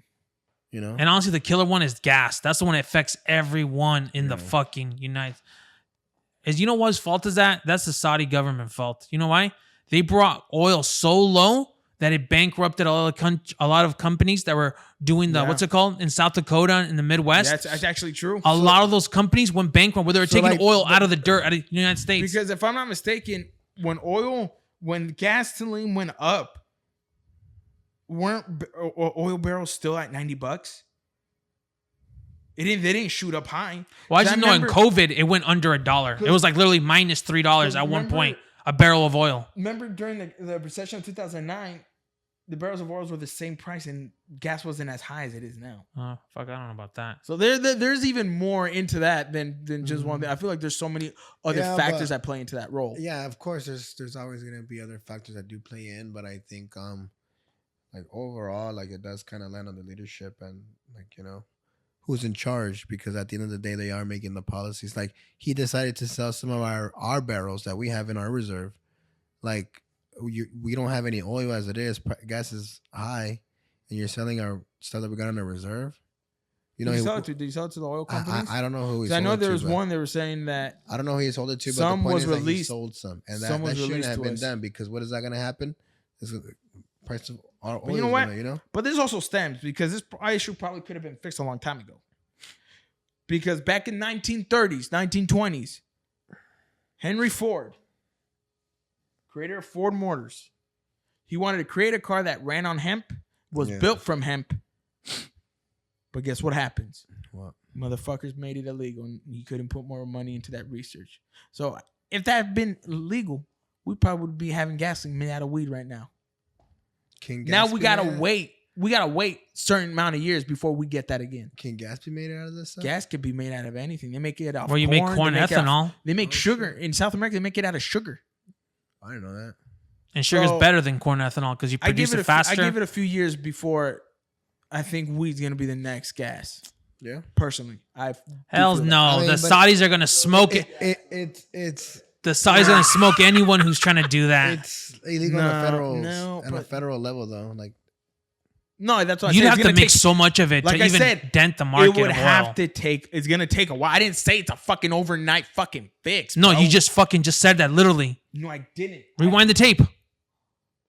You know. And honestly, the killer one is gas. That's the one that affects everyone in the fucking United. You know whose fault is that? That's the Saudi government fault. You know why? They brought oil so low that it bankrupted a lot of companies that were doing the what's it called in South Dakota in the Midwest. That's actually true. A lot of those companies went bankrupt where they were taking oil out of the dirt out of the United States. Because if I'm not mistaken, when gasoline went up, weren't oil barrels still at $90? They didn't shoot up high. Well, I just know in COVID it went under $1. It was like literally minus $3 at one point a barrel of oil. Remember during the recession of 2009, the barrels of oil were the same price and gas wasn't as high as it is now. Oh, fuck, I don't know about that. So there's even more into that than just one thing. I feel like there's so many other factors that play into that role. Yeah, of course. There's always gonna be other factors that do play in, but I think like overall, like it does kind of land on the leadership and like who's in charge, because at the end of the day they are making the policies. Like he decided to sell some of our barrels that we have in our reserve. Like we don't have any oil as it is. Gas is high, and you're selling our stuff that we got in our reserve. Did you sell it to the oil companies? I don't know who he sold it to. I know there was one. They were saying that I don't know who he sold it to, but some the point was is that released. he sold some, and that shouldn't have been done, because what is that going to happen? The price of our oil. You know what? But there's also stems, because this issue probably could have been fixed a long time ago. Because back in 1930s, 1920s, Henry Ford, creator of Ford Motors, he wanted to create a car that ran on hemp, was built from hemp. But guess what happens? What? Motherfuckers made it illegal, and he couldn't put more money into that research. So if that had been legal, we probably would be having gasoline made out of weed right now. Now we gotta wait. We gotta wait a certain amount of years before we get that again. Can gas be made out of this stuff? Gas could be made out of anything. They make it out of corn. You make corn ethanol. They make sugar. In South America, they make it out of sugar. I didn't know that. And sugar's better than corn ethanol because you produce it faster. I give it a few years before I think weed's going to be the next gas. Yeah. Personally. Hell no. The Saudis are going to smoke it. It's the Saudis are going to smoke anyone who's trying to do that. It's illegal on a federal level, though. Like, no, that's what you'd have to make so much of it to even dent the market. It would have to take. It's gonna take a while. I didn't say it's a fucking overnight fucking fix. No, bro. you just said that literally. No, I didn't. Rewind the tape.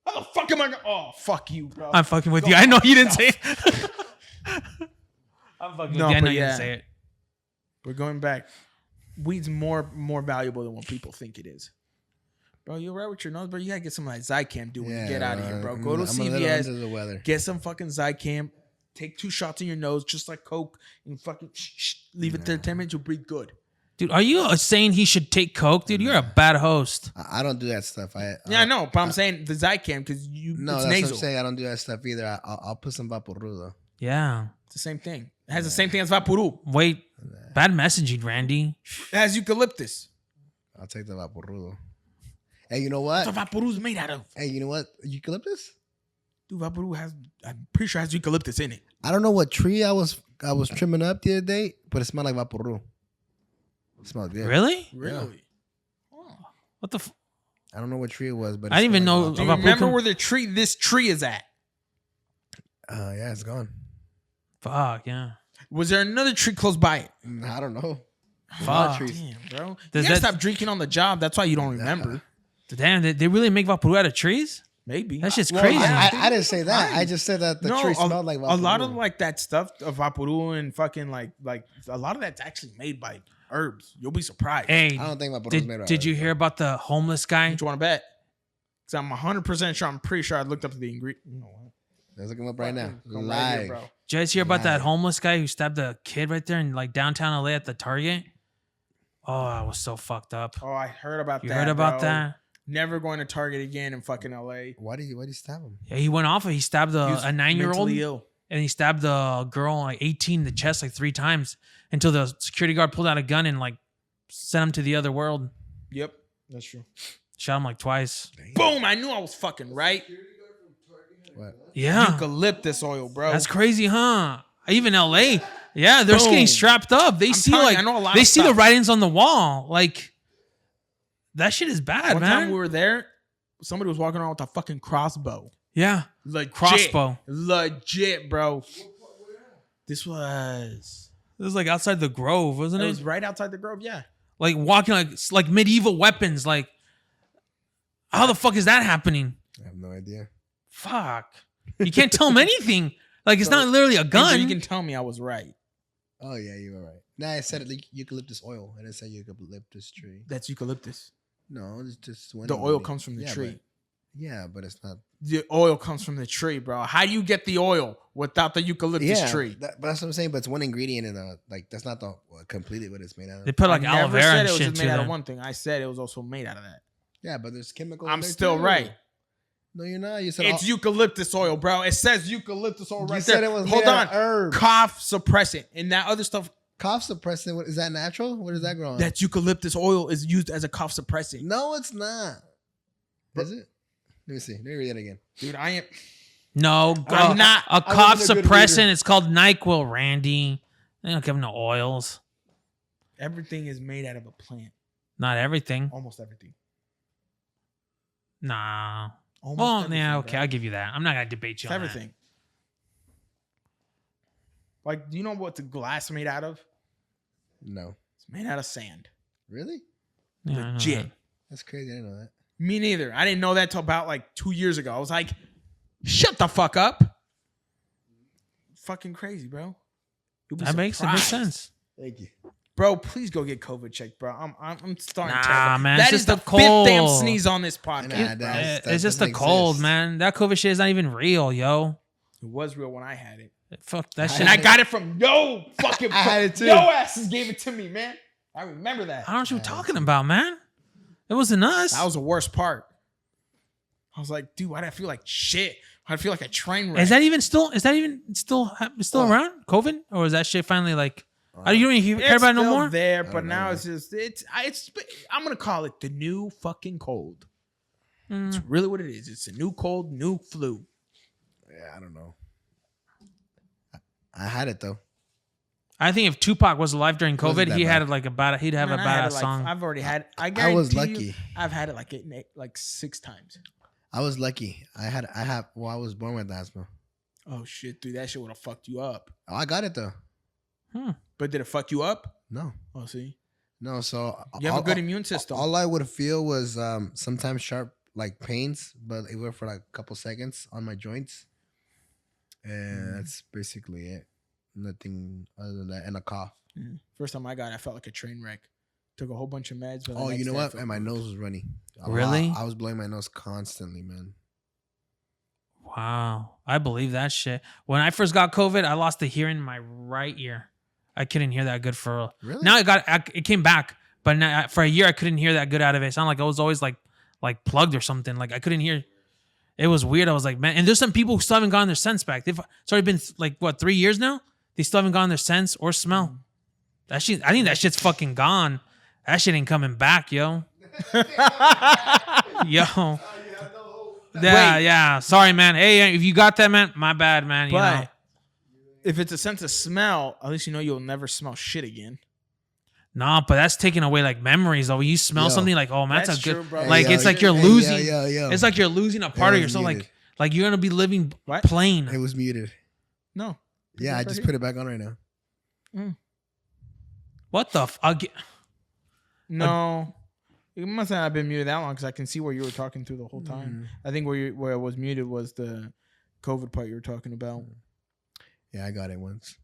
How the fuck am I gonna? Oh, fuck you, bro. I'm fucking with you. I know you didn't say it. I'm fucking with you. I know you didn't say it. We're going back. Weed's more valuable than what people think it is. Bro, you're right with your nose, bro. You gotta get some like Zycam when you get out of here, bro. Go to CVS, get some fucking Zycam, take 2 shots in your nose, just like Coke, and fucking leave it there 10 minutes. You'll breathe good. Dude, are you saying he should take Coke? Dude, you're a bad host. I don't do that stuff. I know, but I'm saying the Zycam because it's nasal. That's what I'm saying. I don't do that stuff either. I'll put some Vaporru though. Yeah. It's the same thing. It has the same thing as Vaporru. Wait, bad messaging, Randy. It has eucalyptus. I'll take the Vaporru though. Hey, you know what? That's what Vaporru's made out of. Hey, you know what? Eucalyptus? Dude, Vaporru I'm pretty sure has eucalyptus in it. I don't know what tree I was trimming up the other day, but it smelled like Vaporru. It smelled good. Really? Really? Oh. What the? I don't know what tree it was, but I didn't even know. Do you remember where this tree is at? Yeah, it's gone. Fuck yeah. Was there another tree close by it? I don't know. Fuck. Damn, bro. You gotta stop drinking on the job. That's why you don't remember. Damn, they really make Vaporru out of trees? Maybe. That's just crazy. I didn't say that. I just said that the tree smelled like Vaporru. A lot of like that stuff of Vaporru and fucking like a lot of that's actually made by herbs. You'll be surprised. Hey, I don't think Vaporru's made out of Did you hear about the homeless guy? What you want to bet? Because I'm 100% sure. I'm pretty sure I looked up the ingredient. Let's look him up right now. Live. Live. Here, bro. Did you guys hear about that homeless guy who stabbed a kid right there in like downtown LA at the Target? Oh, I was so fucked up. Oh, I heard about that. You heard about that? Never going to Target again in fucking LA. Why did he stab him? Yeah, he went off. He stabbed a 9-year-old. Ill. And he stabbed the girl, like 18, in the chest like 3 times until the security guard pulled out a gun and like sent him to the other world. Yep, that's true. Shot him like twice. Damn. Boom! I knew I was fucking right. What? Yeah. Eucalyptus oil, bro. That's crazy, huh? Even LA. Yeah, they're just getting strapped up. They see the writings on the wall. Like, that shit is bad, One man. time we were there, somebody was walking around with a fucking crossbow. Yeah. Legit. Crossbow. Legit, bro. This was It was like outside the Grove, wasn't it? it? Was right outside the Grove, yeah. Like walking like medieval weapons. Like, how the fuck is that happening? I have no idea. Fuck. You can't tell them anything. Like, it's So, not literally a gun. Andrew, you can tell me I was right. Oh yeah, you were right. Nah, I said it eucalyptus oil. I didn't say eucalyptus tree. That's eucalyptus. No, it's just The oil comes from the tree. But it's not. The oil comes from the tree, bro. How do you get the oil without the eucalyptus tree? But that's what I'm saying. But it's one ingredient in like that's not the completely what it's made out They of. put like I aloe never vera said and it was shit just to made out of that. one thing. I said it was also made out of that. Yeah, but there's chemicals. I'm in there still too. right. No, you're not. You said It's eucalyptus oil, bro. It says eucalyptus oil right You said there. it was Hold made out on. of herbs. Cough suppressant and that other stuff. Cough suppressant. What is that natural? Where does that grow on? That eucalyptus oil is used as a cough suppressant. No, it's not. Is it? Let me see. Let me read it again. Dude, I am. No, I'm not- a cough wasn't a good suppressant. reader. It's called NyQuil, Randy. They don't give them no oils. Everything is made out of a plant. Not everything. Almost everything. Nah. Almost Well, everything, yeah, okay, bro. I'll give you that. I'm not gonna debate you It's on everything. Like, do you know what the glass made out of? No. It's made out of sand. Really? that. Yeah, I know Legit. that. That's crazy. I didn't know that. Me neither. I didn't know that till about like 2 years ago. I was like, shut the fuck up. Fucking crazy, bro. You'll be That makes a big surprised. sense. Thank you. Bro, please go get COVID checked, bro. I'm starting Nah, terrible. man, That it's is just the the fifth damn cold. sneeze on this podcast. Nah, that It's just the doesn't cold, exist. man. That COVID shit is not even real, yo. It was real when I had it. Fuck that shit. And I got it from fucking I had it too. Yo asses gave it to me, man. I remember that. I don't know what you're talking about, man. It wasn't us. That was the worst part. I was like, dude, why do I feel like shit? Why do I feel like a train wreck? Is that even still around? COVID? Or is that shit finally like, are you don't even care It's about it no still more? there, I but don't now know. it's just I'm gonna call it the new fucking cold. Mm. It's really what it is. It's a new cold, new flu. Yeah, I don't know. I had it though. I think if Tupac was alive during Wasn't COVID, that he bad. had like he'd have Man, a I had badass it like, song. I've already had. I was guarantee lucky. you, I've had it like 6 times. I was lucky. I was born with asthma. Oh shit, dude, that shit would have fucked you up. Oh, I got it though. But did it fuck you up? No. Oh, see, No, so you have a good immune system. All I would feel was sometimes sharp like pains, but it went for like a couple seconds on my joints. And that's basically it. Nothing other than that. And a cough. First time I got it, I felt like a train wreck. Took a whole bunch of meds. But the Oh, next you know day I what? felt And my good. nose was runny. Really? I was blowing my nose constantly, man. Wow. I believe that shit. When I first got COVID, I lost the hearing in my right ear. I couldn't hear that good for Really? now. It came back, but now, for a year I couldn't hear that good out of it. It sounded like I was always like plugged or something. Like I couldn't hear. It was weird. I was like, man. And there's some people who still haven't gotten their sense back. It's already been like what 3 years now. They still haven't gotten their sense or smell. That shit. I think that shit's fucking gone. That shit ain't coming back, yo. Yo. Yeah, Wait. yeah. Sorry, man. Hey, if you got that, man, my bad, man. You know. But if it's a sense of smell, at least you know you'll never smell shit again. No, but that's taking away like memories. Though, you smell Yo. something like, oh man, that's a good. true, bro. Like Hey, it's yo, like you're hey, losing. yo. It's like you're losing a part of was yourself. muted. Like you're gonna be living What? plain. It was muted. No. Yeah, I just put it back on right now. What the? No. It must not have been muted that long because I can see where you were talking through the whole time. I think where it was muted was the COVID part you were talking about. Yeah, I got it once.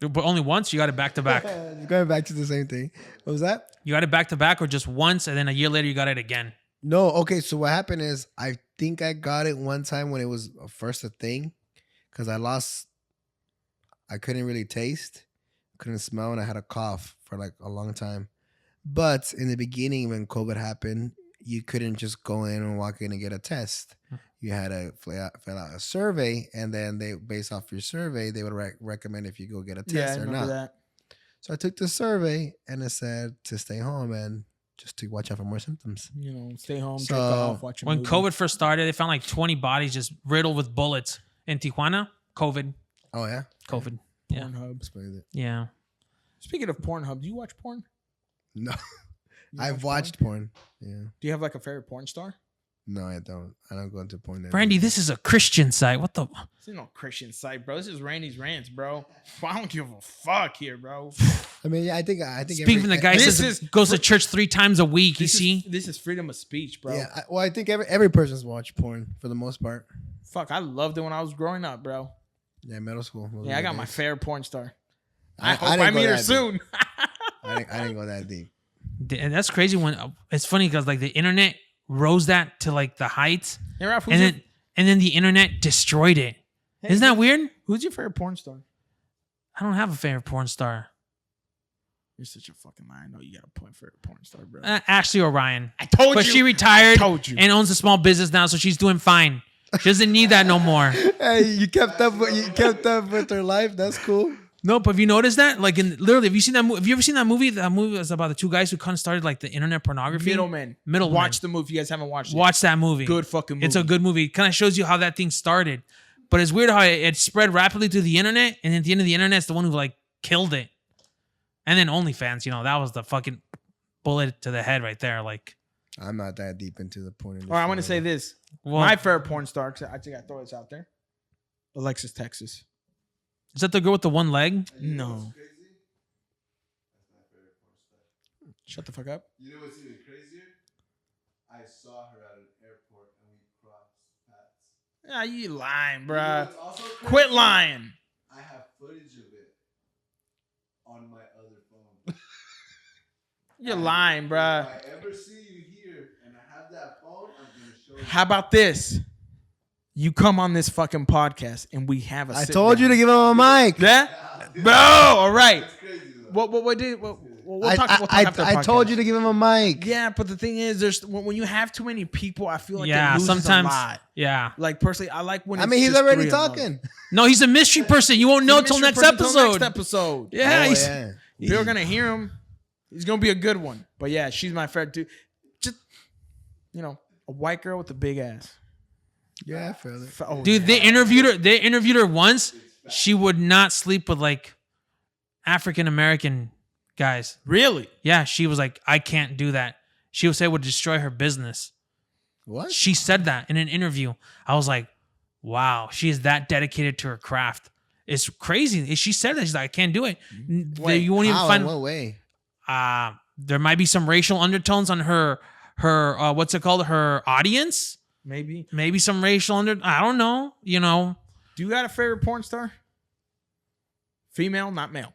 But only once. You got it back to back. Going back to the same thing. What was that? You got it back to back, or just once, and then a year later you got it again. No, okay. So what happened is I think I got it one time when it was first a thing because I couldn't really taste, couldn't smell, and I had a cough for like a long time. But in the beginning when COVID happened, you couldn't just go in and walk in and get a test. You had to fill out a survey, and then they, based off your survey, they would recommend if you go get a Yeah, I test or remember not. that. So I took the survey, and it said to stay home and just to watch out for more symptoms. You know, stay home, So, jerk off, watch a When movie. COVID first started, they found like 20 bodies just riddled with bullets in Tijuana. COVID. Oh yeah, COVID. Yeah. Pornhub. explain it. Yeah. Speaking of Pornhub, do you watch porn? No, You I've watch watched porn. Yeah. Do you have like a favorite porn star? No, I don't. I don't go into porn. Randy, this is a Christian site. What the? This is no Christian site, bro. This is Randy's Rants, bro. I don't give a fuck here, bro. I mean, yeah, I think. Speaking from the guy says goes to church 3 times a week. You see, this is freedom of speech, bro. Yeah, well, I think every person's watched porn for the most part. Fuck, I loved it when I was growing up, bro. Yeah, middle school. Yeah, I got my favorite porn star. I hope didn't I go meet her that soon. deep. I didn't go that deep. and that's crazy. When it's funny because like the internet rose that to like the heights, Hey, Ralph, and then the internet destroyed it. Hey, Isn't that weird? Who's your favorite porn star? I don't have a favorite porn star. You're such a fucking liar. I know you got a point favorite porn star, bro. Ashley Orion. I told But you. she retired told you. and owns a small business now, so she's doing fine. She doesn't need that no more. Hey, you kept up with her life. That's cool. No, but have you noticed that? Like, literally, have you seen that movie? Have you ever seen that movie? That movie was about the 2 guys who kind of started like the internet pornography. Middlemen. Watch the movie if you guys haven't watched it. Watch that movie. Good fucking movie. It's a good movie. It kind of shows you how that thing started. But it's weird how it spread rapidly through the internet, and at the end of the internet's the one who like killed it. And then OnlyFans, that was the fucking bullet to the head right there. Like, I'm not that deep into the porn industry. All right, I'm going to say this. well, My favorite porn star, 'cause I think I throw this out there. Alexis Texas. is that the girl with the one leg? No. Shut the fuck up. You know what's even crazier? I saw her at an airport and we crossed paths. Ah, you lying, You know bruh. what's also crazy? Quit lying. I have footage of it on my other phone. You're lying, bruh. If I ever see you here and I have that phone, I'm gonna show you. How about this? You come on this fucking podcast and we have a I sit told down. you to give him a mic. Yeah? Bro, all right. That's crazy though. We'll talk after the I told podcast. you to give him a mic. Yeah, but the thing is, there's when you have too many people, I feel like Yeah, it loses sometimes. a lot. Yeah. Like personally, I like when I it's mean, he's just already 3 of them. talking. No, he's a mystery person. You won't know till next episode. Next episode. Yeah, Oh, he's, yeah. People are gonna hear him. He's gonna be a good one. But yeah, she's my favorite too. Just a white girl with a big ass. Yeah, I feel it. Oh, dude. yeah. They interviewed her once. She would not sleep with like African American guys. Really? Yeah, she was like, I can't do that. She would say it would destroy her business. What? She said that in an interview. I was like, wow, she is that dedicated to her craft. It's crazy. She said that. She's like, I can't do it. Wait, You won't even How? find. In what way? There might be some racial undertones on her what's it called? Her audience. Maybe some racial I don't know. Do you got a favorite porn star? Female, not male.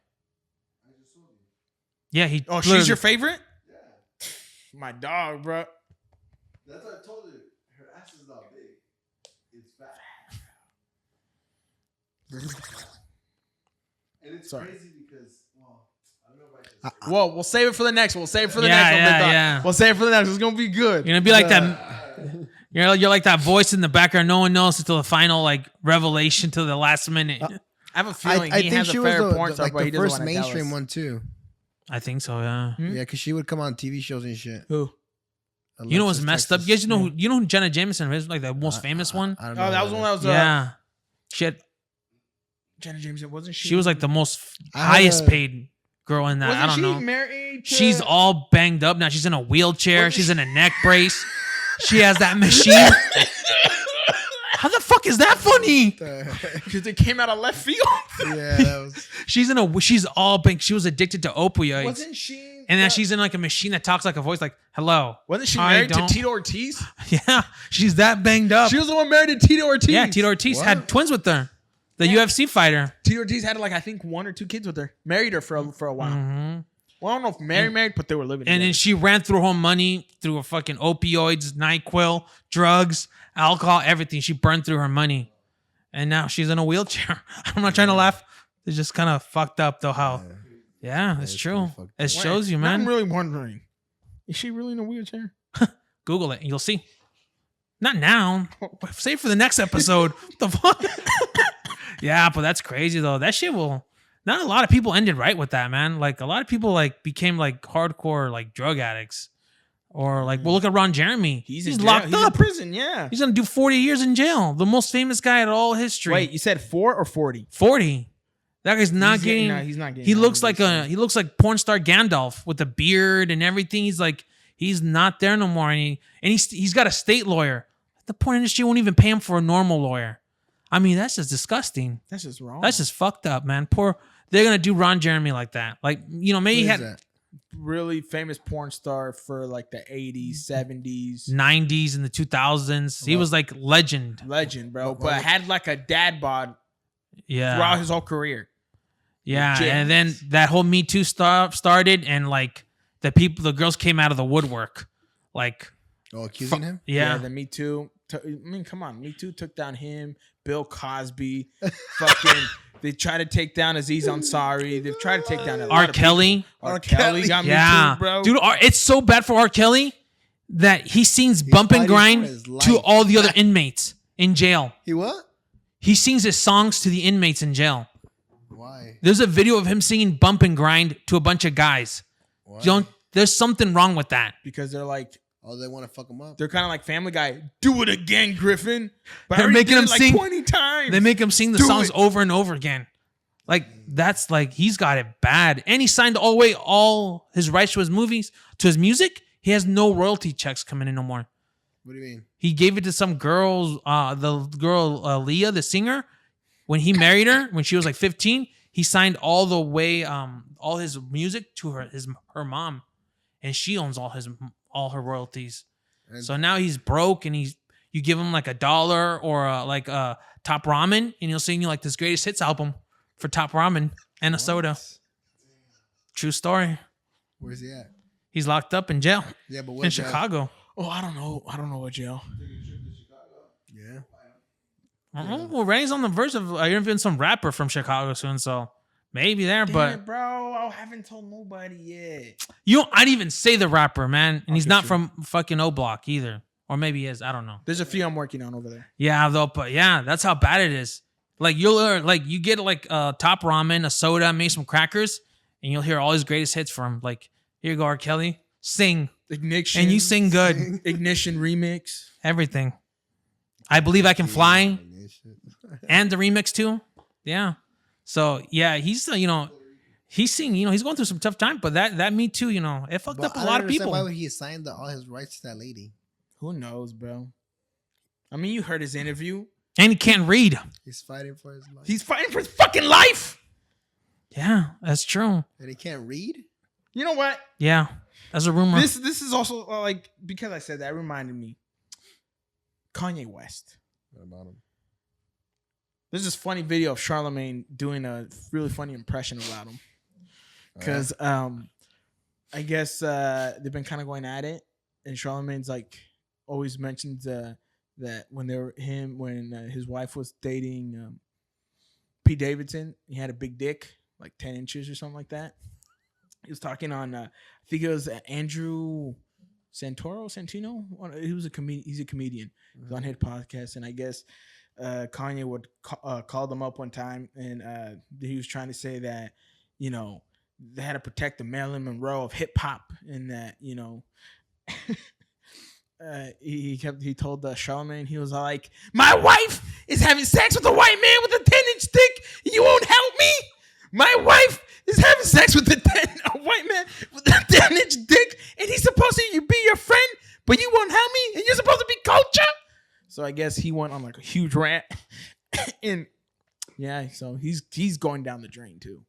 Yeah, he. Oh, literally- she's your favorite? Yeah. My dog, bro. That's what I told her. Her ass is not big. It's fat. And it's Sorry. crazy because, well, I don't know if I can say Well, we'll save it for the next one. We'll save it for the Yeah, next one. yeah, big dog. yeah. We'll save it for the next one. It's gonna be good. You're gonna be like that. You're like that voice in the background. No one knows until the final like revelation to the last minute. I have a feeling I he think has she a was favorite porn star, like but he the doesn't first want to tell mainstream us. one too. I think so. Yeah. Hmm? Yeah, because she would come on TV shows and shit. Who? You know what's Alexis messed up? You Texas. guys know who Jenna Jameson is? Like the most famous one. I don't Oh, know that was who one that was. Yeah. She had, Jenna Jameson, wasn't she? she was like the most I had highest a- paid girl in that. Wasn't I don't she know. married? To, She's all banged up now. She's in a wheelchair. Wasn't She's she- in a neck brace. She has that machine. How the fuck is that funny? because it came out of left field. Yeah, that was. She's all banged. She was addicted to opioids. Wasn't she? And then she's in like a machine that talks like a voice, like "Hello." Wasn't she I married to don't- Tito Ortiz? Yeah, she's that banged up. She was the one married to Tito Ortiz. Yeah, Tito Ortiz What? had twins with her, the UFC fighter. Tito Ortiz had like I think 1 or 2 kids with her. Married her for a while. hmm Well, I don't know if married, but they were living. And then together. she ran through her money through a fucking opioids, NyQuil, drugs, alcohol, everything. She burned through her money, and now she's in a wheelchair. I'm not trying to laugh. It's just kind of fucked up though. How? Yeah, it's it's true. pretty fucked It up. shows you, Now man. I'm really wondering, is she really in a wheelchair? Google it, and you'll see. Not now. Save for the next episode. What the fuck? Yeah, but that's crazy though. That shit will. Not a lot of people ended right with that, man. Like a lot of people like became like hardcore like drug addicts, or like well, look at Ron Jeremy. He's locked He's up. in prison. Yeah. He's gonna do 40 years in jail. The most famous guy in all history. Wait, you said 4 or 40? 40. That guy's not He's getting. he's not getting. He out looks of like this. he looks like porn star Gandalf with a beard and everything. He's like He's not there no more, and he's got a state lawyer. The porn industry won't even pay him for a normal lawyer. I mean, that's just disgusting. That's just wrong. That's just fucked up, man. They're gonna do Ron Jeremy like that. Like, you know, maybe he had that? really famous porn star for like the 80s, 70s, 90s and the 2000s. He was like legend. legend, bro. But had like a dad bod Yeah. throughout his whole career. Yeah, Legit. and then that whole Me Too stuff started, and like the girls came out of the woodwork, like Accusing him? yeah, the Me Too. I mean, come on, Me Too took down him, Bill Cosby, fucking. They try to take down Aziz Ansari. They've tried to take down a lot R. of Kelly. people. R. Kelly got Yeah, Me Too, bro. dude, it's so bad for R. Kelly that he sings "Bump and fighting for Grind" his to life. all the other inmates in jail. He what? He sings his songs to the inmates in jail. Why? There's a video of him singing "Bump and Grind" to a bunch of guys. Why? There's something wrong with that. Because they're like, Oh, they want to fuck him up. they're kind of like Family Guy. Do it again, Griffin. But They're I already making did him it like sing- 20 times. They make him sing the Do songs it. over and over again. Like, that's like, he's got it bad. And he signed all his rights to his movies, to his music. He has no royalty checks coming in no more. What do you mean? He gave it to some girl, the girl Leah, the singer. When he married her, when she was like 15, he signed all the way, all his music to her mom, and she owns all her royalties. And So now he's broke, and you give him like $1 or like Top Ramen, and he'll sing you like this greatest hits album for Top Ramen and a soda. True story. Where's he at? He's locked up in jail Yeah, but in what? Chicago. Oh, I don't know. I don't know what jail. Yeah. Oh, well, Randy's on the verge of interviewing some rapper from Chicago soon, so maybe there. Damn But it, bro, I haven't told nobody yet. I'd even say the rapper, man, and he's get not you. from fucking O Block either, or maybe he is. I don't know. There's a few I'm working on over there. Yeah, though, but yeah, that's how bad it is. Like you get like Top Ramen, a soda, maybe some crackers, and you'll hear all his greatest hits from like, here you go, R. Kelly, sing, Ignition. and you sing good, Ignition remix. everything. I Believe I Can Fly, and the remix too. Yeah. So yeah, he's he's seeing, he's going through some tough time, but that Me Too, it fucked But up a I lot don't of understand people. why would he assign all his rights to that lady? Who knows, bro? I mean, you heard his interview. And he can't read. He's fighting for his life. He's fighting for his fucking life. Yeah, that's true. And he can't read? You know what? Yeah, that's a rumor. This is also like, because I said that, it reminded me. Kanye West. What about him? There's this funny video of Charlemagne doing a really funny impression about him. Because I guess they've been kind of going at it. And Charlemagne's like always mentions that when his wife was dating Pete Davidson, he had a big dick, like 10 inches or something like that. He was talking on, I think it was Andrew Santino. He's a comedian. He was on his podcast, and I guess Kanye would call them up one time, and he was trying to say that, they had to protect the Marilyn Monroe of hip hop, and that, he told Charlemagne, he was like, my wife is having sex with a white man with a 10-inch dick. You won't help me. My wife is having sex with a white man with a 10-inch dick, and he's supposed to be your friend, but you won't help me, and you're supposed to be culture. So I guess he went on like a huge rant, and yeah, so he's going down the drain too.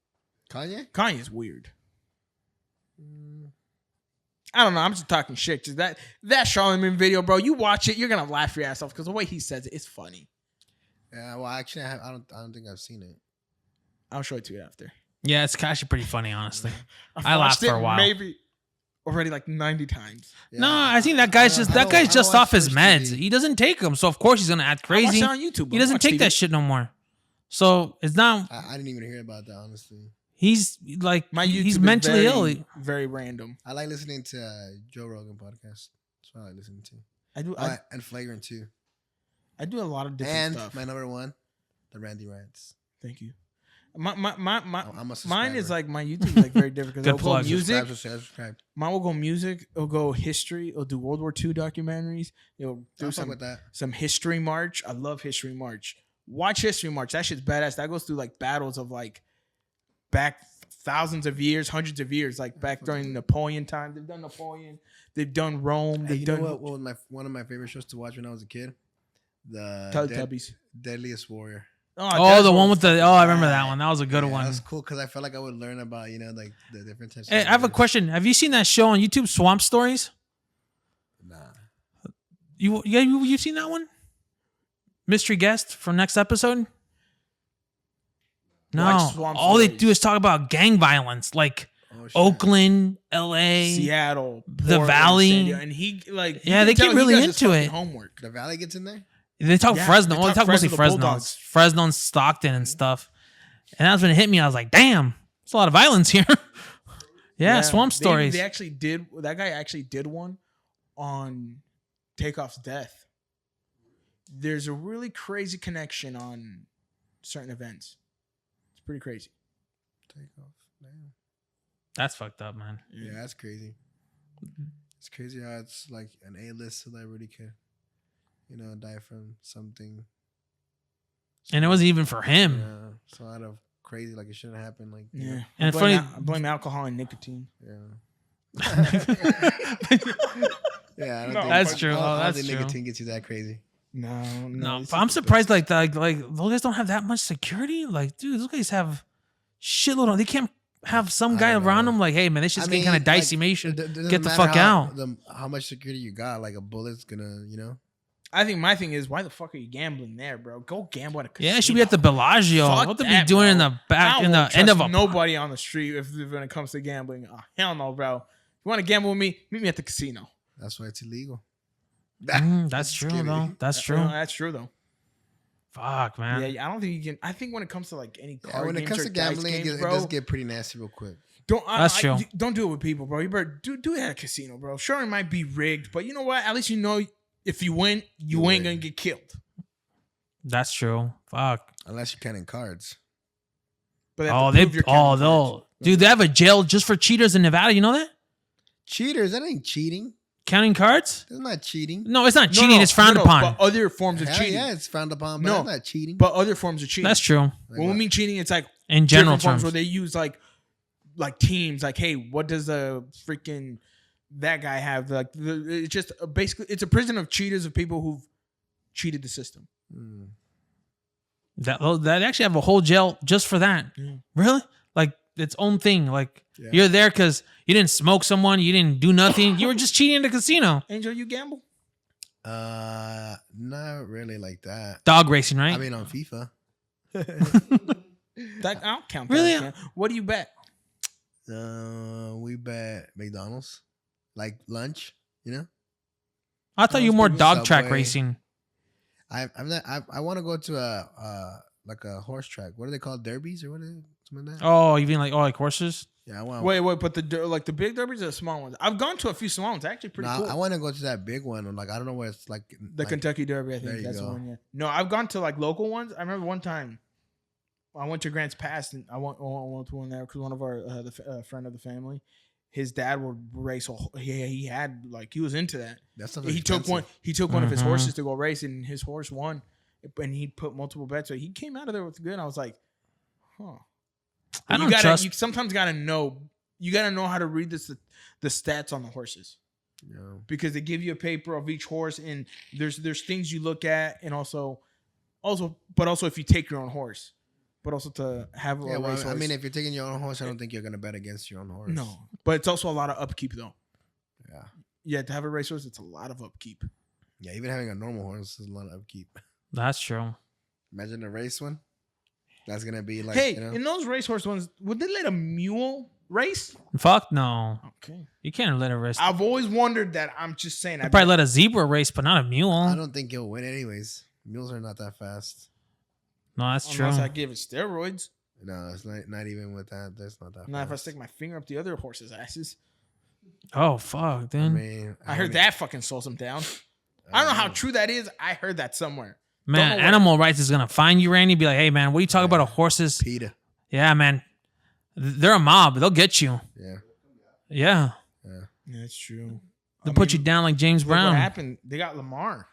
Kanye's weird. I don't know. I'm just talking shit. Just that Charlemagne video, bro. You watch it, you're gonna laugh your ass off because the way he says it's funny. Yeah, well, actually, I don't think I've seen it. I'll show it to you after. Yeah, it's actually pretty funny, honestly. I've I watched laughed for a it while. maybe already like 90 times. Yeah, No, I think that guy's just watch off his First meds. TV. He doesn't take them, so of course he's gonna act I watch crazy. it on YouTube. He doesn't take that shit no more. So it's not. I didn't even hear about that, honestly. He's like My YouTube he's is mentally very, ill. very random. I like listening to Joe Rogan podcast. That's what I like listening to. I do. And Flagrant too. I do a lot of different And stuff. my number one, the Randy Rants. Thank you. My I'm a subscriber. mine is like my YouTube is like very different because Good it'll go plug. music. Subscribe. Mine will go music. It'll go history. It'll do World War II documentaries. It'll do I'll fuck with that. some History March. I love History March. Watch History March. That shit's badass. That goes through like battles of like back thousands of years, hundreds of years, like back during Napoleon time. They've done Napoleon. They've done Rome. Hey, They've you done know what was one of my favorite shows to watch when I was a kid? The Teletubbies. Deadliest Warrior. Oh, the one with the. Oh, I remember that one. That was a good one. That was cool because I felt like I would learn about like the different types. Hey, of I have a warriors. question. Have you seen that show on YouTube, Swamp Stories? Nah. You seen that one? Mystery guest for next episode? No. Watch Swamp All they Stories. do is talk about gang violence, like Oh, shit. Oakland, LA. Seattle, The Portland, Valley. San Diego, and he like Yeah, you they can tell get he really does his into fucking it. Homework. The Valley gets in there. They talk Yeah, Fresno. they Well, they talk talk mostly Fresno, the Fresno. Bulldogs. Fresno and Stockton and stuff. And that's when it hit me. I was like, damn, there's a lot of violence here. yeah, Swamp Stories. They actually did. That guy actually did one on Takeoff's death. There's a really crazy connection on certain events. It's pretty crazy. Take off. Damn. That's fucked up, man. Yeah, that's crazy. It's crazy how it's like an A-list celebrity could, die from something. And it wasn't even for him. Yeah, so out of crazy, like it shouldn't happen. Like Yeah, And I blame alcohol and nicotine. yeah. Yeah, I don't think That's true. I don't That's think true. nicotine gets you that crazy. No. But I'm surprised like those guys don't have that much security. Like, dude, those guys have shitload of. They can't have some I guy don't around know. them like, hey man, this shit's getting kind of dicey. Maybe you should doesn't get the matter fuck out. How much security you got, like a bullet's gonna, I think my thing is, why the fuck are you gambling there, bro? Go gamble at a casino. Yeah, it should be at the Bellagio. Fuck What they be that, doing in bro. the back I in the won't end of trust a nobody on the street if when it comes to gambling. Oh, hell no, bro. You want to gamble with me? Meet me at the casino. That's why it's illegal. That's Just true kidding. though. That's true. That's true though. Fuck man. Yeah, I don't think you can. I think when it comes to like any card When it games comes or to dice gambling, games, it bro, does get pretty nasty real quick. That's true. Don't do it with people, bro. You better do it at a casino, bro. Sure, it might be rigged, but you know what? At least you know if you win, you ain't win. gonna get killed. That's true. Fuck. Unless you're counting cards. But Oh, dude, they have a jail just for cheaters in Nevada. You know that? Cheaters, that ain't cheating. Counting cards? That's not cheating. No, it's not cheating. It's frowned upon. But other forms of Hell cheating. yeah, it's frowned upon, but No. that's not cheating. But other forms of cheating. That's true. Like When we what? mean cheating, it's like In general different forms terms. where they use like teams. Like, hey, what does the freaking that guy have? Like, it's just basically it's a prison of cheaters of people who've cheated the system. Mm. That actually have a whole jail just for that. Yeah. Really? Like its own thing. Like Yeah. you're there because you didn't smoke someone, you didn't do nothing. You were just cheating in the casino. Angel, you gamble? Not really like that. Dog racing, right? I mean, on FIFA. That I don't count. That Really? as gambling. What do you bet? We bet McDonald's, like lunch. I thought you were more Subway. dog track racing. I'm not. I want to go to a horse track. What are they called? Derbies or what? Something like that. Oh, you mean like horses? Yeah, I want. Wait, but the big derbies or the small ones? I've gone to a few small ones. They're actually pretty cool. I want to go to that big one. Like I don't know where it's like. The Kentucky Derby, I There think you that's the go. one. Yeah. No, I've gone to like local ones. I remember one time I went to Grants Pass and I went to one there because one of our friend of the family, his dad would race. He had like he was into that. That's He took one. He took one of his Mhm. horses to go race, and his horse won. And he put multiple bets, so he came out of there with good. I was like, huh. I don't You trust. sometimes gotta know. You gotta know how to read the stats on the horses. Yeah. Because they give you a paper of each horse and there's things you look at and also if you take your own horse, but also to have a Yeah, race horse. I mean, if you're taking your own horse, I don't think you're gonna bet against your own horse. no, but it's also a lot of upkeep though. Yeah. Yeah, to have a racehorse, it's a lot of upkeep. Yeah, even having a normal horse is a lot of upkeep. That's true. Imagine a race one. That's gonna be like, Hey, in those racehorse ones, would they let a mule race? Fuck no. Okay, You can't let a race. I've always wondered that. I'm just saying. They probably let a zebra race, but not a mule. I don't think he'll win anyways. Mules are not that fast. No, that's true. unless I give it steroids. No, it's not even with that. That's not that. Not if I fast. stick my finger up the other horse's asses. Oh fuck, I dude. mean, I heard that fucking slows them down. I don't know how true that is. I heard that somewhere. Man, know where. animal rights is gonna find you, Randy. Be like, hey man, what are you talking about? A horses? PETA. Yeah, man. They're a mob. They'll get you. Yeah. Yeah. Yeah, that's true. They'll put you down like James Look what Brown. happened? They got Lamar.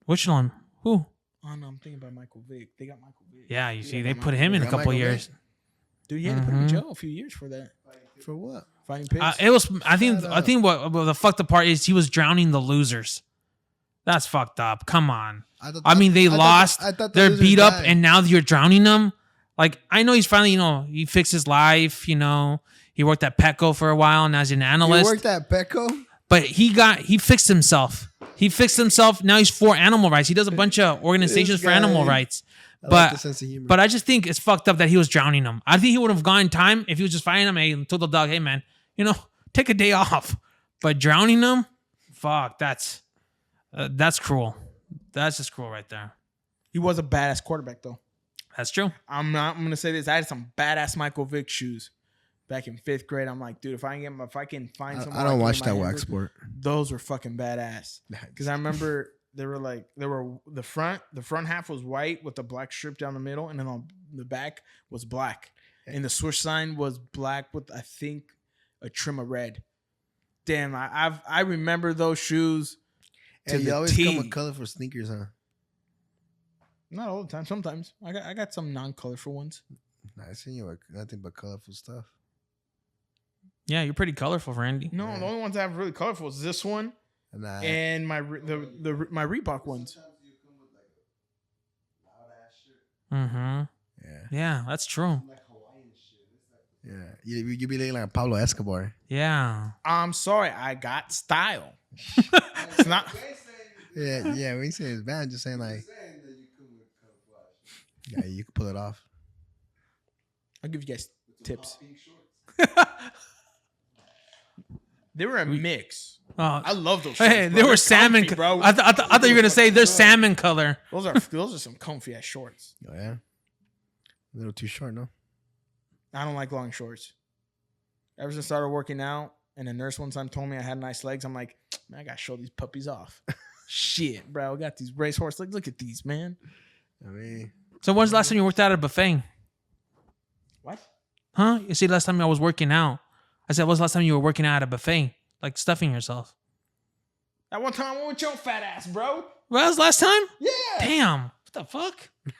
Which one? Who? Oh no, I'm thinking about Michael Vick. They got Michael Vick. Yeah, you see, Yeah, they Michael put him in a Vick. couple Michael years. Dude, yeah, they put him in jail a few years for that. For what? Fighting pigs. It was. I Shut up. think what the fucked up part is he was drowning the losers. That's fucked up. Come on. I mean, they lost. They're beat up, and now you're drowning them. Like, I know he's finally, he fixed his life. He worked at Petco for a while, and as an analyst. You worked at Petco? But he fixed himself. He fixed himself. Now he's for animal rights. He does a bunch of organizations for animal rights. Like the sense of humor. But I just think it's fucked up that he was drowning them. I think he would have gotten time if he was just fighting them and told the dog, hey, man, take a day off. But drowning them, fuck, that's cruel. That's just cruel right there. He was a badass quarterback, though. That's true. I'm gonna say this. I had some badass Michael Vick shoes back in 5th grade. I'm like, dude, if I can find some, I don't watch that wax sport. Those were fucking badass. Because I remember they were the front half was white with a black strip down the middle, and then on the back was black, and the swoosh sign was black with, I think, a trim of red. Damn, I remember those shoes. And you always come with colorful sneakers, huh? Not all the time. Sometimes I got some non-colorful ones. I seen you with nothing but colorful stuff. Yeah, you're pretty colorful, Randy. No, the only ones I have really colorful is this one and my my Reebok ones. Mm-hmm. Yeah, that's true. Yeah, you be looking like Pablo Escobar. Yeah. I'm sorry, I got style. It's not. Yeah. We say it's bad. Just saying like, yeah, you can pull it off. I'll give you guys tips. They were a mix. I love those. Hey, shorts, they were salmon, comfy, bro. I thought you were gonna say they're salmon color. Those are some comfy ass shorts. Oh yeah, a little too short, no? I don't like long shorts. Ever since I started working out, and a nurse one time told me I had nice legs, I'm like, man, I gotta show these puppies off. Shit, bro, I got these racehorse legs. Look at these, man. I mean, So when's the last time you worked out at a buffet? What? Huh? You see, last time I was working out. I said, when's the last time you were working out at a buffet? Like stuffing yourself. That one time I went with your fat ass, bro. Well, that was last time? Yeah. Damn. What the fuck? It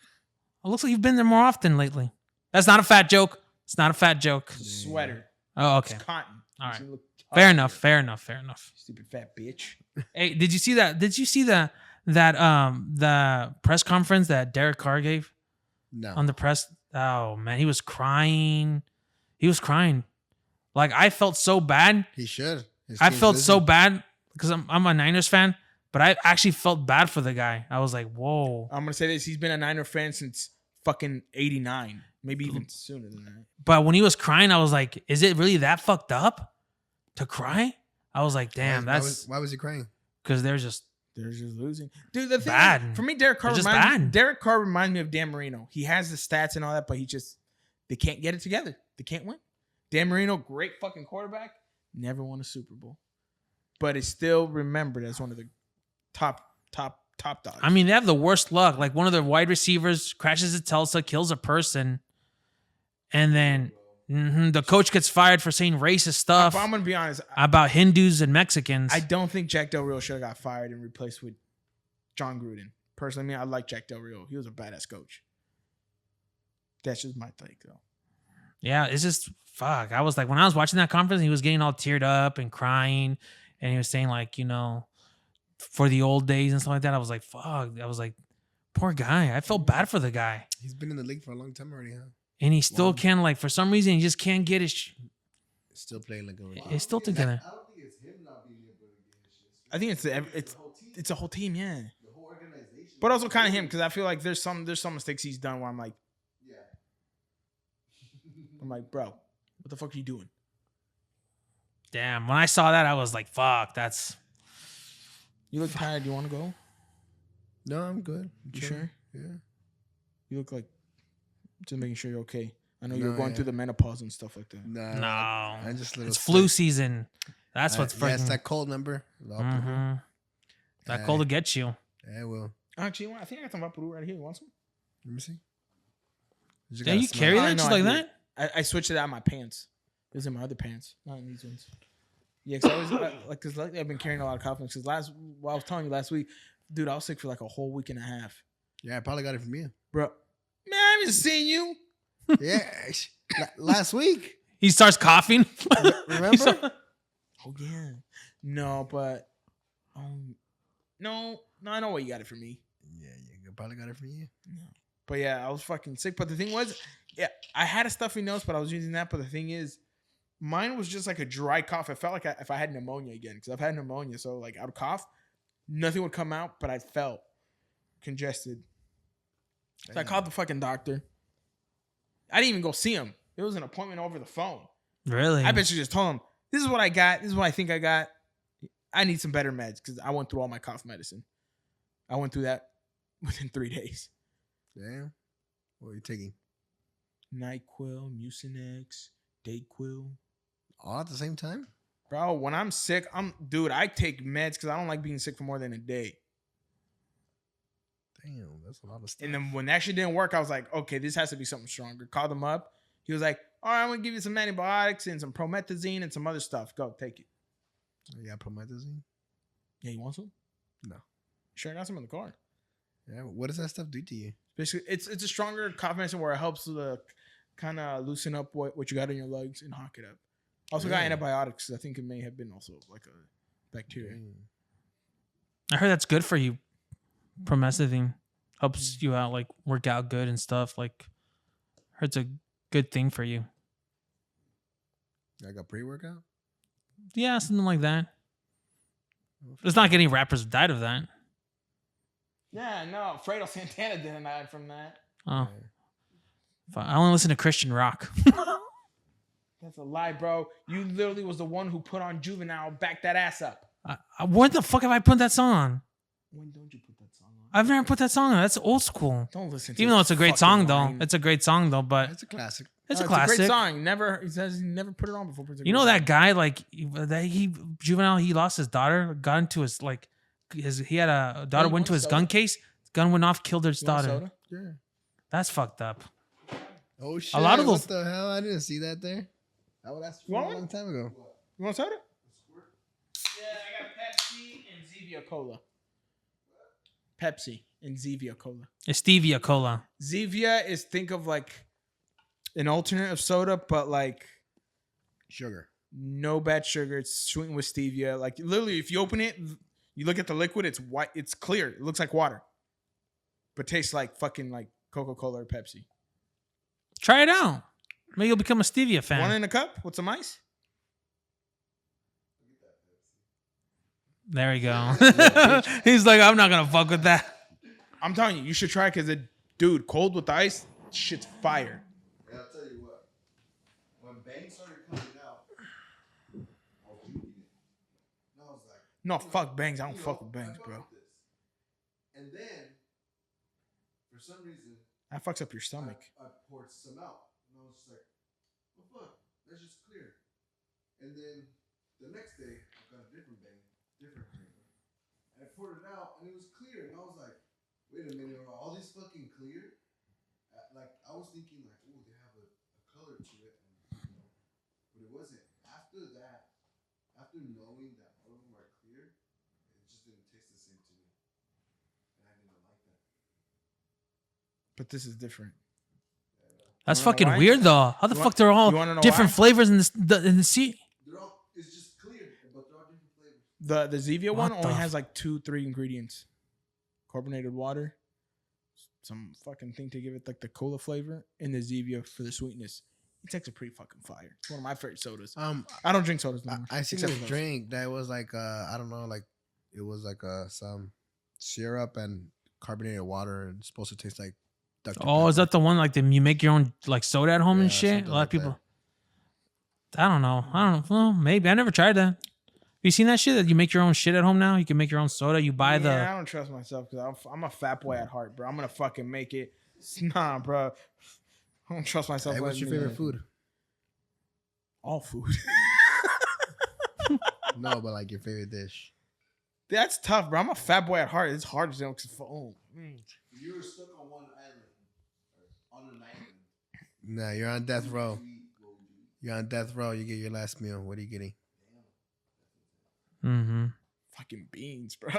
looks like you've been there more often lately. That's not a fat joke. It's not a fat joke. Sweater. Oh, okay. It's cotton. All right. You look Fair enough. Fair enough. Fair enough. Stupid fat bitch. Hey, did you see that? Did you see that the press conference that Derek Carr gave no. on the press? Oh man, he was crying. He was crying. Like I felt so bad. He should. I felt so bad because I'm a Niners fan, but I actually felt bad for the guy. I was like, whoa. I'm gonna say this: he's been a Niner fan since fucking '89, maybe even sooner than that. But when he was crying, I was like, is it really that fucked up to cry? I was like, damn, Why was he crying? because they're just losing, dude. The thing bad. is, for me, Derek Carr They're just reminds bad. Derek Carr reminds me of Dan Marino. He has the stats and all that, but they can't get it together. They can't win. Dan Marino, great fucking quarterback, never won a Super Bowl, but is still remembered as one of the top dogs. I mean, they have the worst luck. Like one of their wide receivers crashes a Tulsa, kills a person, and then the coach gets fired for saying racist stuff But I'm gonna be honest. about Hindus and Mexicans. I don't think Jack Del Rio should have got fired and replaced with John Gruden. Personally, I like Jack Del Rio. He was a badass coach. That's just my take, though. Yeah, it's just fuck. I was like, when I was watching that conference, he was getting all teared up and crying, and he was saying like, for the old days and stuff like that. I was like, fuck. I was like, poor guy. I felt bad for the guy, He's been in the league for a long time already, huh? and he still can't like for some reason he just can't get his. Still playing like a. It's still together. I don't think it's him not being able to get his shit. I think the whole team. it's a whole team, yeah. The whole organization. But also kind of him because I feel like there's some mistakes he's done where I'm like, Yeah. bro, what the fuck are you doing? Damn. When I saw that, I was like, fuck. That's. You look tired. You want to go? No, I'm good. You sure? Yeah. You look like just making sure you're okay. I know No, you're going yeah. through the menopause and stuff like that. No. I'm just a little. It's flu sick. season. That's what's Yeah, it's freaking. that cold number. Mhm. That cold to get you. Yeah, well. Actually, I think I got some Vaporub right here. You want some? Let me see. Yeah, you carry I that know just I like do. that? I switched it out of my pants. It was in my other pants, not in these ones. Yeah, because because lately I've been carrying a lot of confidence. Because I was telling you last week, dude, I was sick for like a whole week and a half, Yeah, I probably got it from you. bro. Man, I haven't seen you. Yeah, last week. He starts coughing. Remember? Oh yeah. No, but no, I know what you got it for me. Yeah, you probably got it for you. But yeah, I was fucking sick. But the thing was, yeah, I had a stuffy nose, but I was using that. But the thing is, mine was just like a dry cough. It felt like if I had pneumonia again, because I've had pneumonia. So like I would cough, nothing would come out, but I felt congested. So I called the fucking doctor. I didn't even go see him. It was an appointment over the phone. Really? I basically just told him, this is what I got. This is what I think I got. I need some better meds because I went through all my cough medicine. I went through that within 3 days. Damn. What are you taking? NyQuil, Mucinex, Dayquil. All at the same time? Bro, when I'm sick, I take meds because I don't like being sick for more than a day. Damn, that's a lot of stuff. And then when that shit didn't work, I was like, okay, this has to be something stronger. Called him up. He was like, all right, I'm going to give you some antibiotics and some promethazine and some other stuff. Go, take it. Yeah, promethazine? Yeah, you want some? No. Sure, I got some in the car. Yeah, what does that stuff do to you? Basically, it's a stronger cough medicine where it helps to kind of loosen up what you got in your legs and hawk it up. Also got antibiotics. I think it may have been also like a bacteria. I heard that's good for you. Promethazine helps you out, like work out good and stuff. Like, I heard it's a good thing for you. Like a pre-workout? Yeah, something like that. There's not getting rappers who died of that. Yeah, no, Fredo Santana didn't die from that. Oh, I only listen to Christian rock. That's a lie, bro. You literally was the one who put on Juvenile, back that ass up. What the fuck have I put that song on? When don't you put that song on? I've never put that song on. That's old school. Don't listen to Even though it's a great fucking song, line. though. It's a great song, though. But It's a classic. it's a It's classic. a great song. He says he never put it on before. You know that guy, like Juvenile, he lost his daughter, got into his he had a daughter, went to his gun case, gun went off, killed his daughter. Soda? Yeah. That's fucked up. Oh shit! A lot of those- What the hell? I didn't see that there. I would ask for Want a one? long time ago. You want soda? Yeah, I got Pepsi and Zevia Cola. Pepsi and Zevia Cola. It's stevia cola. Zevia is, think of like an alternate of soda, but like Sugar. no bad sugar. It's sweetened with stevia. Like literally, if you open it, you look at the liquid. It's white. It's clear. It looks like water, but tastes like fucking like Coca-Cola or Pepsi. Try it out. Maybe you'll become a stevia fan. One in a cup with some ice. There we go. He's like, I'm not gonna fuck with that. I'm telling you, you should try it because dude, cold with ice, shit's fire. And I'll tell you what, when Bang started coming out, I was drinking it. And I was like, No, fuck bangs. I don't you fuck know, with bangs, I fuck bro. with this. And then, for some reason, That fucks up your stomach. I poured some out. And I was just like, well, fuck, that's just clear. And then the next day, I got a different Bang, different flavor. And I poured it out, and it was clear. And I was like, wait a minute, are all these fucking clear? Like, I was thinking, like, oh, they have a color to it. And, you know, but it wasn't. After that, after knowing that all of them are clear, it just didn't taste the same to me. And I didn't like that. But this is different. That's You wanna know fucking why? weird, though. How the You fuck want- they're all you wanna know different why? flavors in the sea? They're all, it's just clear, but they're all different flavors. The Zevia one What only the has like 2-3 ingredients: carbonated water, some fucking thing to give it like the cola flavor, and the Zevia for the sweetness. It's actually pretty fucking fire. It's one of my favorite sodas. I don't drink sodas no more. I seen except this for those. drink that was like I don't know, like it was like some syrup and carbonated water and it's supposed to taste like Dr. Oh, is Pepper. that the one like you make your own like soda at home and Yeah, shit? A something lot like of people. I don't know. Well, maybe I never tried that. You seen that shit that you make your own shit at home now? You can make your own soda. You buy I don't trust myself because I'm a fat boy at heart, bro. I'm gonna fucking make it. Nah, bro. I don't trust myself. Hey, what's your letting me- favorite food? All food. No, but like your favorite dish. That's tough, bro. I'm a fat boy at heart. It's hard to know because If you were stuck on one island, or on an island, Nah, you're on death row. what would you eat? You're on death row. You get your last meal. What are you getting? Mm-hmm. fucking beans, bro.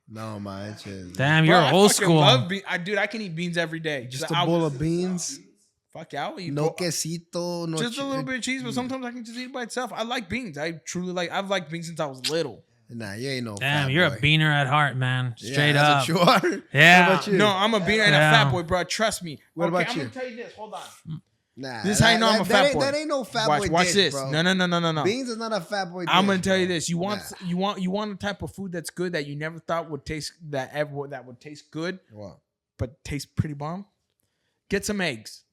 No, man. It's just, Damn, Bro, you're I old fucking school. love dude, I can eat beans every day. just I a bowl will- of beans. Fuck yeah, I'll eat No pork. quesito, no Just a little bit of cheese, but sometimes I can just eat it by itself. I like beans. I truly like. I've liked beans since I was little. Nah, you ain't no. Damn, fat you're boy. a beaner at heart, man. Straight yeah, up. that's what you are. Yeah. What about you? No, I'm a beaner and a Yeah. fat boy, bro. Trust me. What about I'm you? gonna tell you this. Hold on. Nah, This is how you know I'm a fat boy. That ain't no fat Watch, boy. watch dish, this. bro. No. Beans is not a fat boy. I'm gonna dish, tell you bro. this. You want Nah. you want a type of food that's good that you never thought would taste that would taste good, What? but taste pretty bomb. Get some eggs.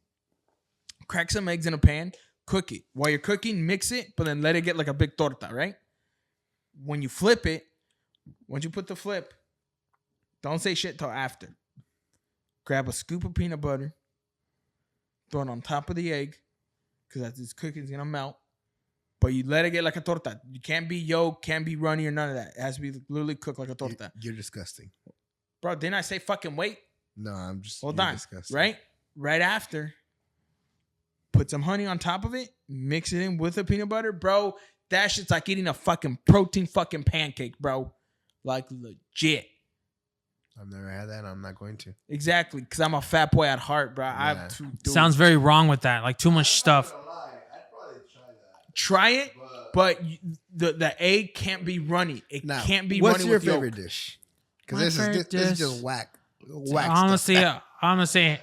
Crack some eggs in a pan. Cook it. While you're cooking, mix it, but then let it get like a big torta, right? When you flip it, once you put the flip, don't say shit till after. Grab a scoop of peanut butter, throw it on top of the egg, because as it's cooking, it's gonna melt. But you let it get like a torta. You can't be yolk, can't be runny or none of that. It has to be literally cooked like a torta. You're disgusting. Bro, didn't I say fucking wait? No, I'm just. Hold you're on. Disgusting. Right after, put some honey on top of it, mix it in with the peanut butter. Bro, that shit's like eating a fucking protein fucking pancake, bro. Like legit. I've never had that. And I'm not going to. Exactly, because I'm a fat boy at heart, bro. I have to do Sounds very wrong with that. Like too much stuff. I'd probably try that. Try it, but the egg can't be runny. It Now, can't be what's runny your with yolk. favorite dish? Because My this favorite is dish- just whack. I'm gonna say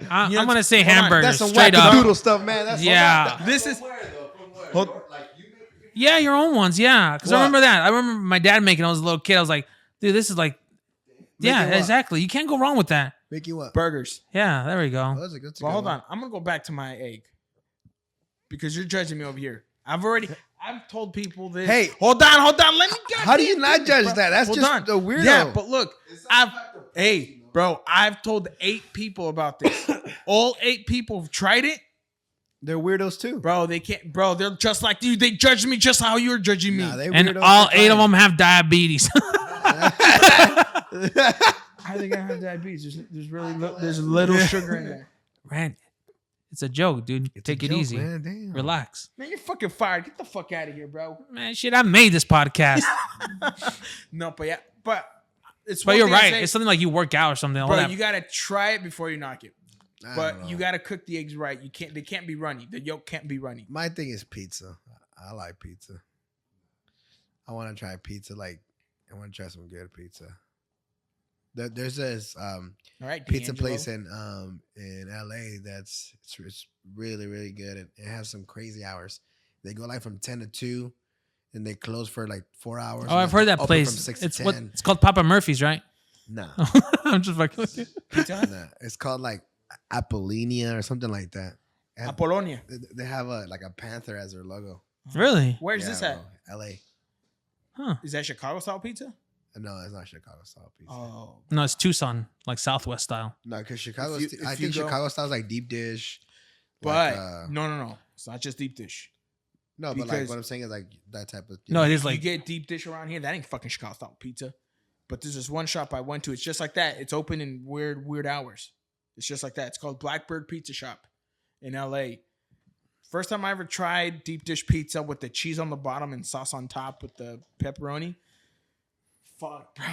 I'm You know, gonna say hold on, hamburgers. That's some Straight whack up. doodle stuff, man. That's Yeah. This is From where though? From where? Hold- Like you make Yeah, your own ones. Yeah, because I What? remember that. I remember my dad making. I was a little kid. I was like, dude, this is like, yeah, Making what? exactly. You can't go wrong with that. Make you what? burgers. Yeah, there we Oh, go. that's a good But hold one. on, I'm gonna go back to my egg because you're judging me over here. I've told people this. Hey. hold on. Let me get. How do you not judge that? That's Hold just on. a weirdo. Yeah, but look, it's I've not a factor of hey, protein, though. bro, I've told 8 people about this. All 8 people have tried it, they're weirdos too. bro. They can't, bro. They're just like you. They judge me just how you're judging me. Nah, they And weirdos all for 8 of trying. them have diabetes. I think I have diabetes. There's little sugar in there. Rant. It's a joke, dude. It's a Take it joke, easy. man. Damn. Relax. Man, you're fucking fired. Get the fuck out of here, bro. Man, shit, I made this podcast. No, but yeah, but it's. But one you're thing to right. say, It's something like you work out or something. all bro. that. You gotta try it before you knock it. I don't But know. you gotta cook the eggs right. You can't. They can't be runny. The yolk can't be runny. My thing is pizza. I like pizza. I want to try pizza. Like, I want to try some good pizza. There's this All right, pizza D'Angelo. place in LA that's it's really really good. It has some crazy hours. They go like from 10 to 2, and they close for like 4 hours. Oh, I've heard that Open place. From 6 It's to what 10. it's called Papa Murphy's, right? Nah, I'm just fucking with you. Pizza Hut? nah, it's called like Apollina or something like that. Apollonia. They have a panther as their logo. Really? Where's Yeah, this at? bro, LA. Huh. Is that Chicago style pizza? No, it's not Chicago style pizza. Oh, No, it's Tucson, like Southwest style. No, because Chicago, If you- I if you think go- Chicago style is like deep dish. but like, no. It's not just deep dish. no, but like because- what I'm saying is like that type of. No, it is You like get deep dish around here. That ain't fucking Chicago style pizza. But there's this one shop I went to. It's just like that. It's open in weird hours. It's just like that. It's called Blackbird Pizza Shop in LA. First time I ever tried deep dish pizza with the cheese on the bottom and sauce on top with the pepperoni. Fuck, bro.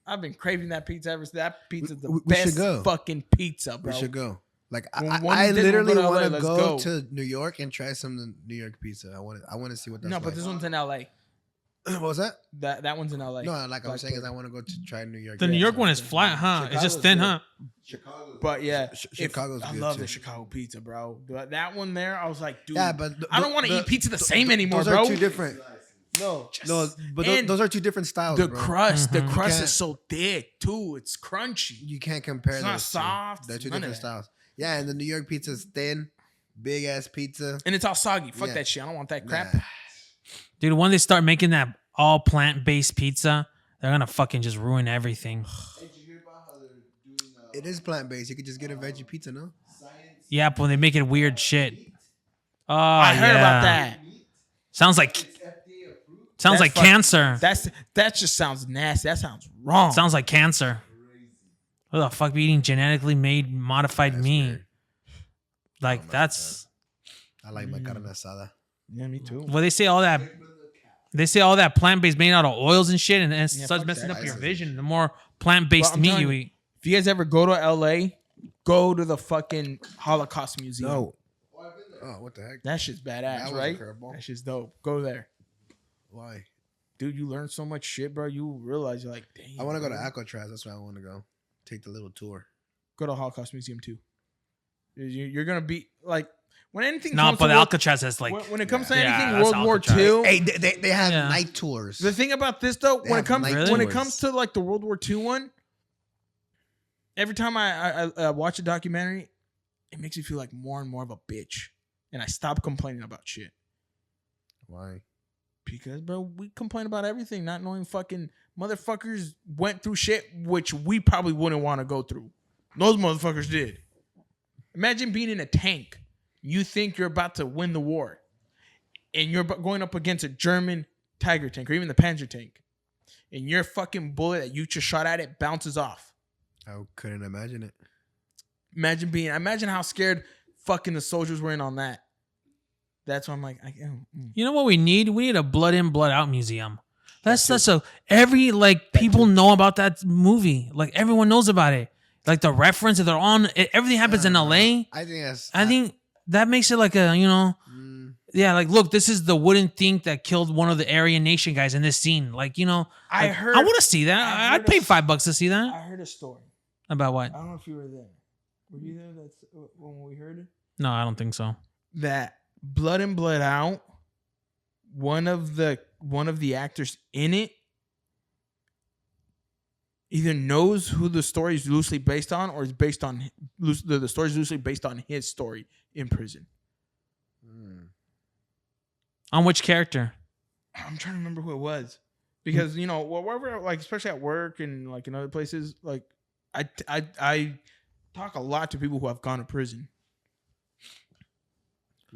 I've been craving that pizza ever since. That pizza's the We should best go. fucking pizza, bro. We should go. Like When one I day we'll literally go to LA, want to let's go go. to New York and try some New York pizza. I want to see what that's No, like. but this one's in LA. What was that? That one's in LA. No, like I'm saying is Blackbird. I want to go to try New York. the New York one is flat, huh? It's just thin, huh? Chicago. But yeah, Chicago's I good love too. the Chicago pizza, bro. That one there, I was like, dude, Yeah, but I don't want to eat pizza the same anymore, those bro. are two different. No, but And those are two different styles. The bro. crust, the crust can't- is so thick too. It's crunchy. You can't compare. It's not those two. soft, They're two none of different that. styles. Yeah, and the New York pizza is thin, big ass pizza. And it's all soggy. Fuck Yeah. that shit. I don't want that crap. Nah. Dude, when they start making that all plant-based pizza, they're gonna fucking just ruin everything. Hey, did you hear about how they're doing It is plant based. You could just get a veggie pizza, no? science? Yeah, but when they make it weird shit. Oh, I heard yeah. about that. Sounds like It's FDA approved. sounds That's like fuck- cancer. That just sounds nasty. That sounds wrong. Sounds like cancer. Who the fuck be eating genetically made modified That's meat? weird. Like like that's I like my carne asada. yeah, me too. well, they say all that. They say all that plant based made out of oils and shit, and it Yeah, starts fuck messing that. up your vision. The more plant based Well, I'm meat telling you you, eat. If you guys ever go to LA, Go to the fucking Holocaust Museum. No. Oh, what the heck? That shit's badass, That was a right? curveball. That shit's dope. Go there. Why? Dude, you learn so much shit, bro. You realize you're like, damn. I want to go to bro. Alcatraz. That's where I want to go. Take the little tour. Go to Holocaust Museum too. You're gonna be like when anything. No, comes but to World- Alcatraz is like when it comes to Yeah, anything that's World War Alcatraz. II. Hey, they have Yeah. night tours. The thing about this though, They when have it comes night when it tours. comes to like the World War II one, every time I watch a documentary, it makes me feel like more and more of a bitch, and I stop complaining about shit. Why? Because, bro, we complain about everything, not knowing fucking motherfuckers went through shit which we probably wouldn't want to go through. Those motherfuckers did. Imagine being in a tank. You think you're about to win the war, and you're going up against a German Tiger tank or even the Panzer tank, and your fucking bullet that you just shot at it bounces off. I couldn't imagine it. Imagine how scared fucking the soldiers were in on that. That's why I'm like, You know what we need? We need a blood in, blood out museum. That's a every like people know about that movie. Like everyone knows about it. Like the reference that they're on. Everything happens in LA. I think that's. I think that makes it like a yeah. Like look, this is the wooden thing that killed one of the Aryan Nation guys in this scene. Like I like, heard. I want to see that. I'd pay $5 to see that. I heard a story. About what? I don't know if you were there. Were you there? That's when we heard it. No, I don't think so. That Blood in Blood Out, one of the actors in it either knows who the story is loosely based on, or is based on the story is loosely based on his story in prison. On which character? I'm trying to remember who it was, because wherever, like especially at work and like in other places, like I talk a lot to people who have gone to prison.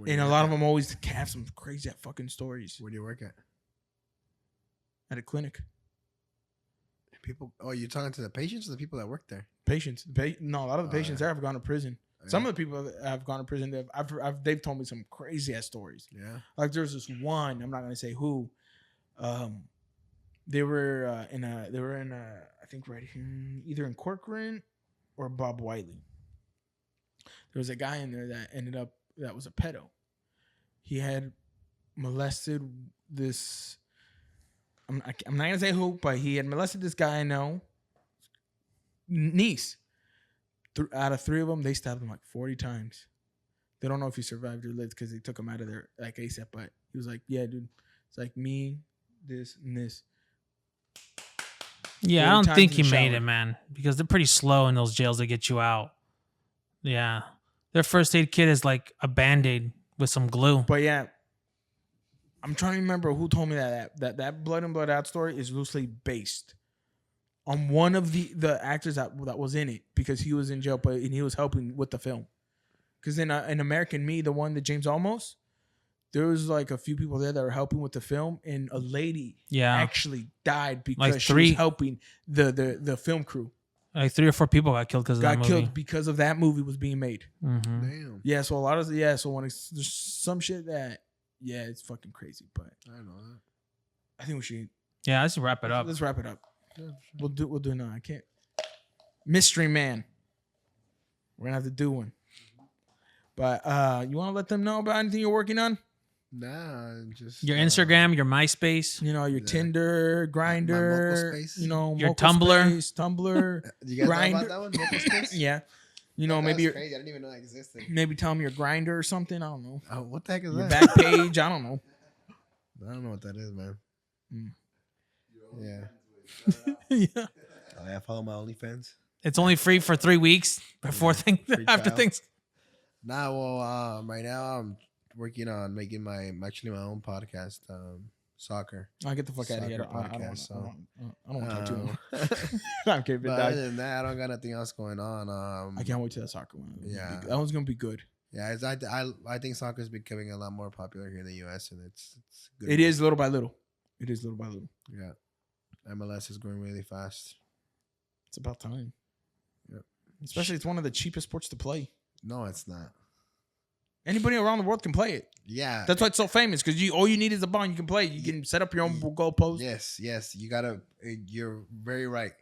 And a lot of them always have some crazy fucking stories. Where do you work at? At a clinic. People. Oh, you're talking to the patients or the people that work there? Patients. No, a lot of the patients yeah. there have gone to prison. Some of the people that have gone to prison, they've told me some crazy ass stories. Yeah. Like there's this one, I'm not gonna say who. They were in I think right here, either in Corcoran or Bob Wiley. There was a guy in there that was a pedo. He had molested this. I'm not gonna say who, but he had molested this guy I know. Niece. Out of 3 of them, they stabbed him like 40 times. They don't know if he survived or lived because they took him out of there like ASAP. But he was like, "Yeah, dude, it's like me, this, and this." Yeah, I 40 don't think times he in the made shower. it, man, because they're pretty slow in those jails to get you out. Yeah, their first aid kit is like a Band-Aid with some glue. But yeah, I'm trying to remember who told me that Blood and Blood Out story is loosely based on one of the actors that was in it, because he was in jail, and he was helping with the film. Because in American Me, the one that James Olmos, there was like a few people there that were helping with the film, and a lady actually died because Like she was helping the film crew. Like 3 or 4 people got killed because of that movie. Killed because of that movie was being made. Mm-hmm. Damn. Yeah, so so when there's some shit that it's fucking crazy, but I know that. I think we should. Yeah, let's wrap it up. Let's wrap it up. We'll do no. I can't. Mystery Man. We're gonna have to do one. But you want to let them know about anything you're working on? Nah, just Your Instagram, your MySpace. Your Tinder, Grinder. Space. Your Moco Tumblr. Space, Tumblr. Do you guys Grindr. know about that one? Moco Space? Yeah. That Maybe was crazy. I didn't even know that existed. maybe tell them your Grinder or something. I don't know. Oh, what the heck is Your that? back page. I don't know. I don't know what that is, man. Yeah. Yeah. I follow my OnlyFans. It's only free for 3 weeks before Free after trial. things. Nah, well, right now I'm working on making my own podcast, soccer. I'll get the fuck out of here. Soccer podcast, I don't want to talk to you. I'm kidding, But dog. other than that, I don't got nothing else going on. I can't wait till that soccer one. Yeah. That one's gonna be good. Yeah, I think soccer is becoming a lot more popular here in the U.S. and it's good. It is little by little. It is little by little. Yeah, MLS is growing really fast. It's about time. Yep. Especially it's one of the cheapest sports to play. No, it's not. Anybody around the world can play it. Yeah, That's why it's so famous, because all you need is a ball and you can play. You can set up your own goalpost. Yes, you gotta. You're very right.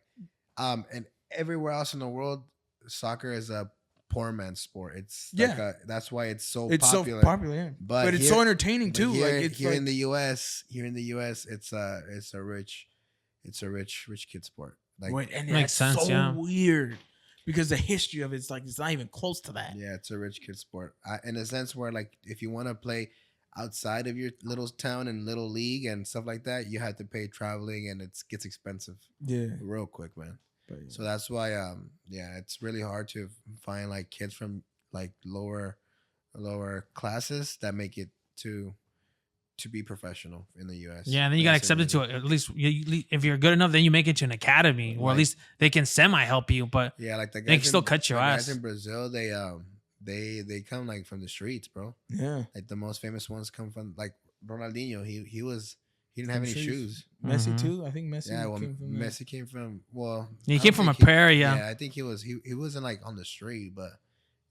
And everywhere else in the world, soccer is a poor man's sport. It's that's why it's so It's popular. so popular, yeah. But it's so entertaining too. Here, like it's here like, in the U.S., it's a rich kid sport. Like and makes that's sense, so yeah. weird because the history of it's like it's not even close to that. yeah, it's a rich kid sport. In a sense where like if you want to play outside of your little town and little league and stuff like that, you have to pay traveling and it gets expensive Yeah. real quick, man. But, yeah. So that's why it's really hard to find like kids from like lower classes that make it to be professional in the US. Yeah, and then you got accepted to it. At least if you're good enough, then you make it to an academy, or at least they can semi help you. But yeah, like the guys they can still cut your ass. Guys in Brazil, they come like from the streets, bro. Yeah. Like the most famous ones come from like Ronaldinho. He didn't have any Shoes. shoes. Messi Mhm. too. I think Messi. Yeah, well, came from Messi came from he I came don't from a think prairie. Yeah, Yeah. I think he wasn't like on the street, but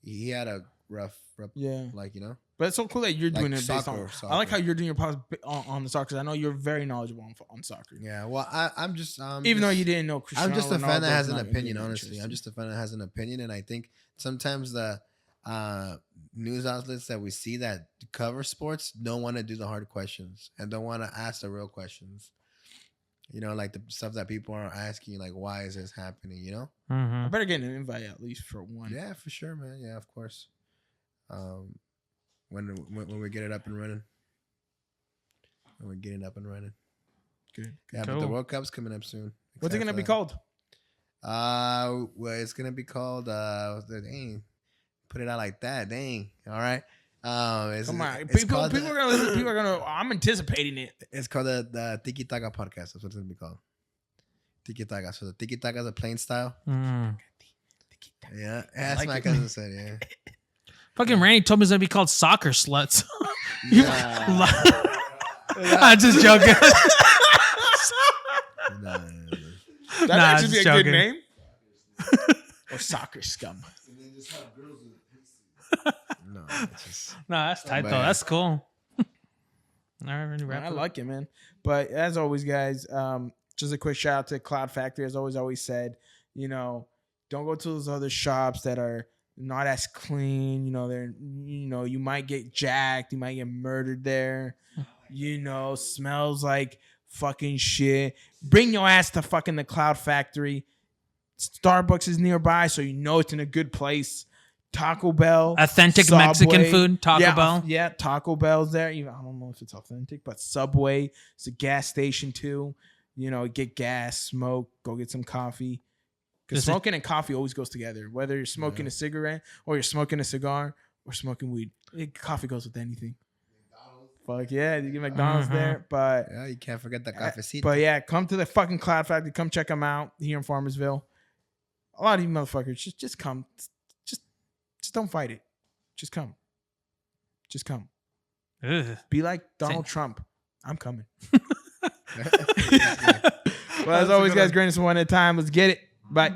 he had a rough Yeah. like But it's so cool that you're like doing it based soccer, on. I like how you're doing your pods on the soccer. 'Cause I know you're very knowledgeable on soccer. Yeah, well, I'm just Even though you didn't know Cristiano I'm just a fan that Ronaldo's has an not opinion. really Honestly, I'm interesting. just a fan that has an opinion, and I think sometimes the news outlets that we see that cover sports don't want to do the hard questions and don't want to ask the real questions. Like the stuff that people are asking, like why is this happening? I Mm-hmm. better get an invite at least for one. Yeah, for sure, man. Yeah, of course. When we get it up and running, when we're getting up and running. Good. Yeah, but the World Cup's coming up soon. What's it Excited gonna for be that. called? Well, it's gonna be called. Dang, put it out like that. Dang. All right. Come on, it's people called are gonna listen. People are gonna. I'm anticipating it. It's called the Tiki Taka podcast. That's what it's gonna be called. Tiki Taka. So the Tiki Taka is a playing style. Mm. Yeah, that's like my it. cousin said. Yeah. Fucking Randy told me it's gonna be called Soccer Sluts. Nah. I'm just joking. Nah. That'd Nah, actually be a just good joking. name. Or soccer scum. And then just have girls with No, it's just No, that's tight though. Man. That's cool. All right, Randy, wrap I it up. like it, man. But as always, guys, just a quick shout out to Cloud Factory. As always said, don't go to those other shops that are not as clean. You might get jacked, you might get murdered there. Smells like fucking shit. Bring your ass to fucking the Cloud Factory. Starbucks is nearby, so it's in a good place. Taco Bell, Authentic Subway. Mexican food, Taco Bell. Yeah, Taco Bell's there. I don't know if it's authentic, but Subway. It's a gas station too. Get gas, smoke, go get some coffee. Because Is it- smoking and coffee always goes together. Whether you're smoking a cigarette or you're smoking a cigar or smoking weed, coffee goes with anything. Fuck yeah, you get McDonald's there, but yeah. You can't forget the cafecito. but yeah, come to the fucking Cloud Factory. Come check them out here in Farmersville. A lot of you motherfuckers, just come. Just don't fight it. Just come. Just come. Ugh. Be like Donald Say- Trump. I'm coming. Yeah. Well, as always, guys, greatest one at a time. Let's get it. Bye.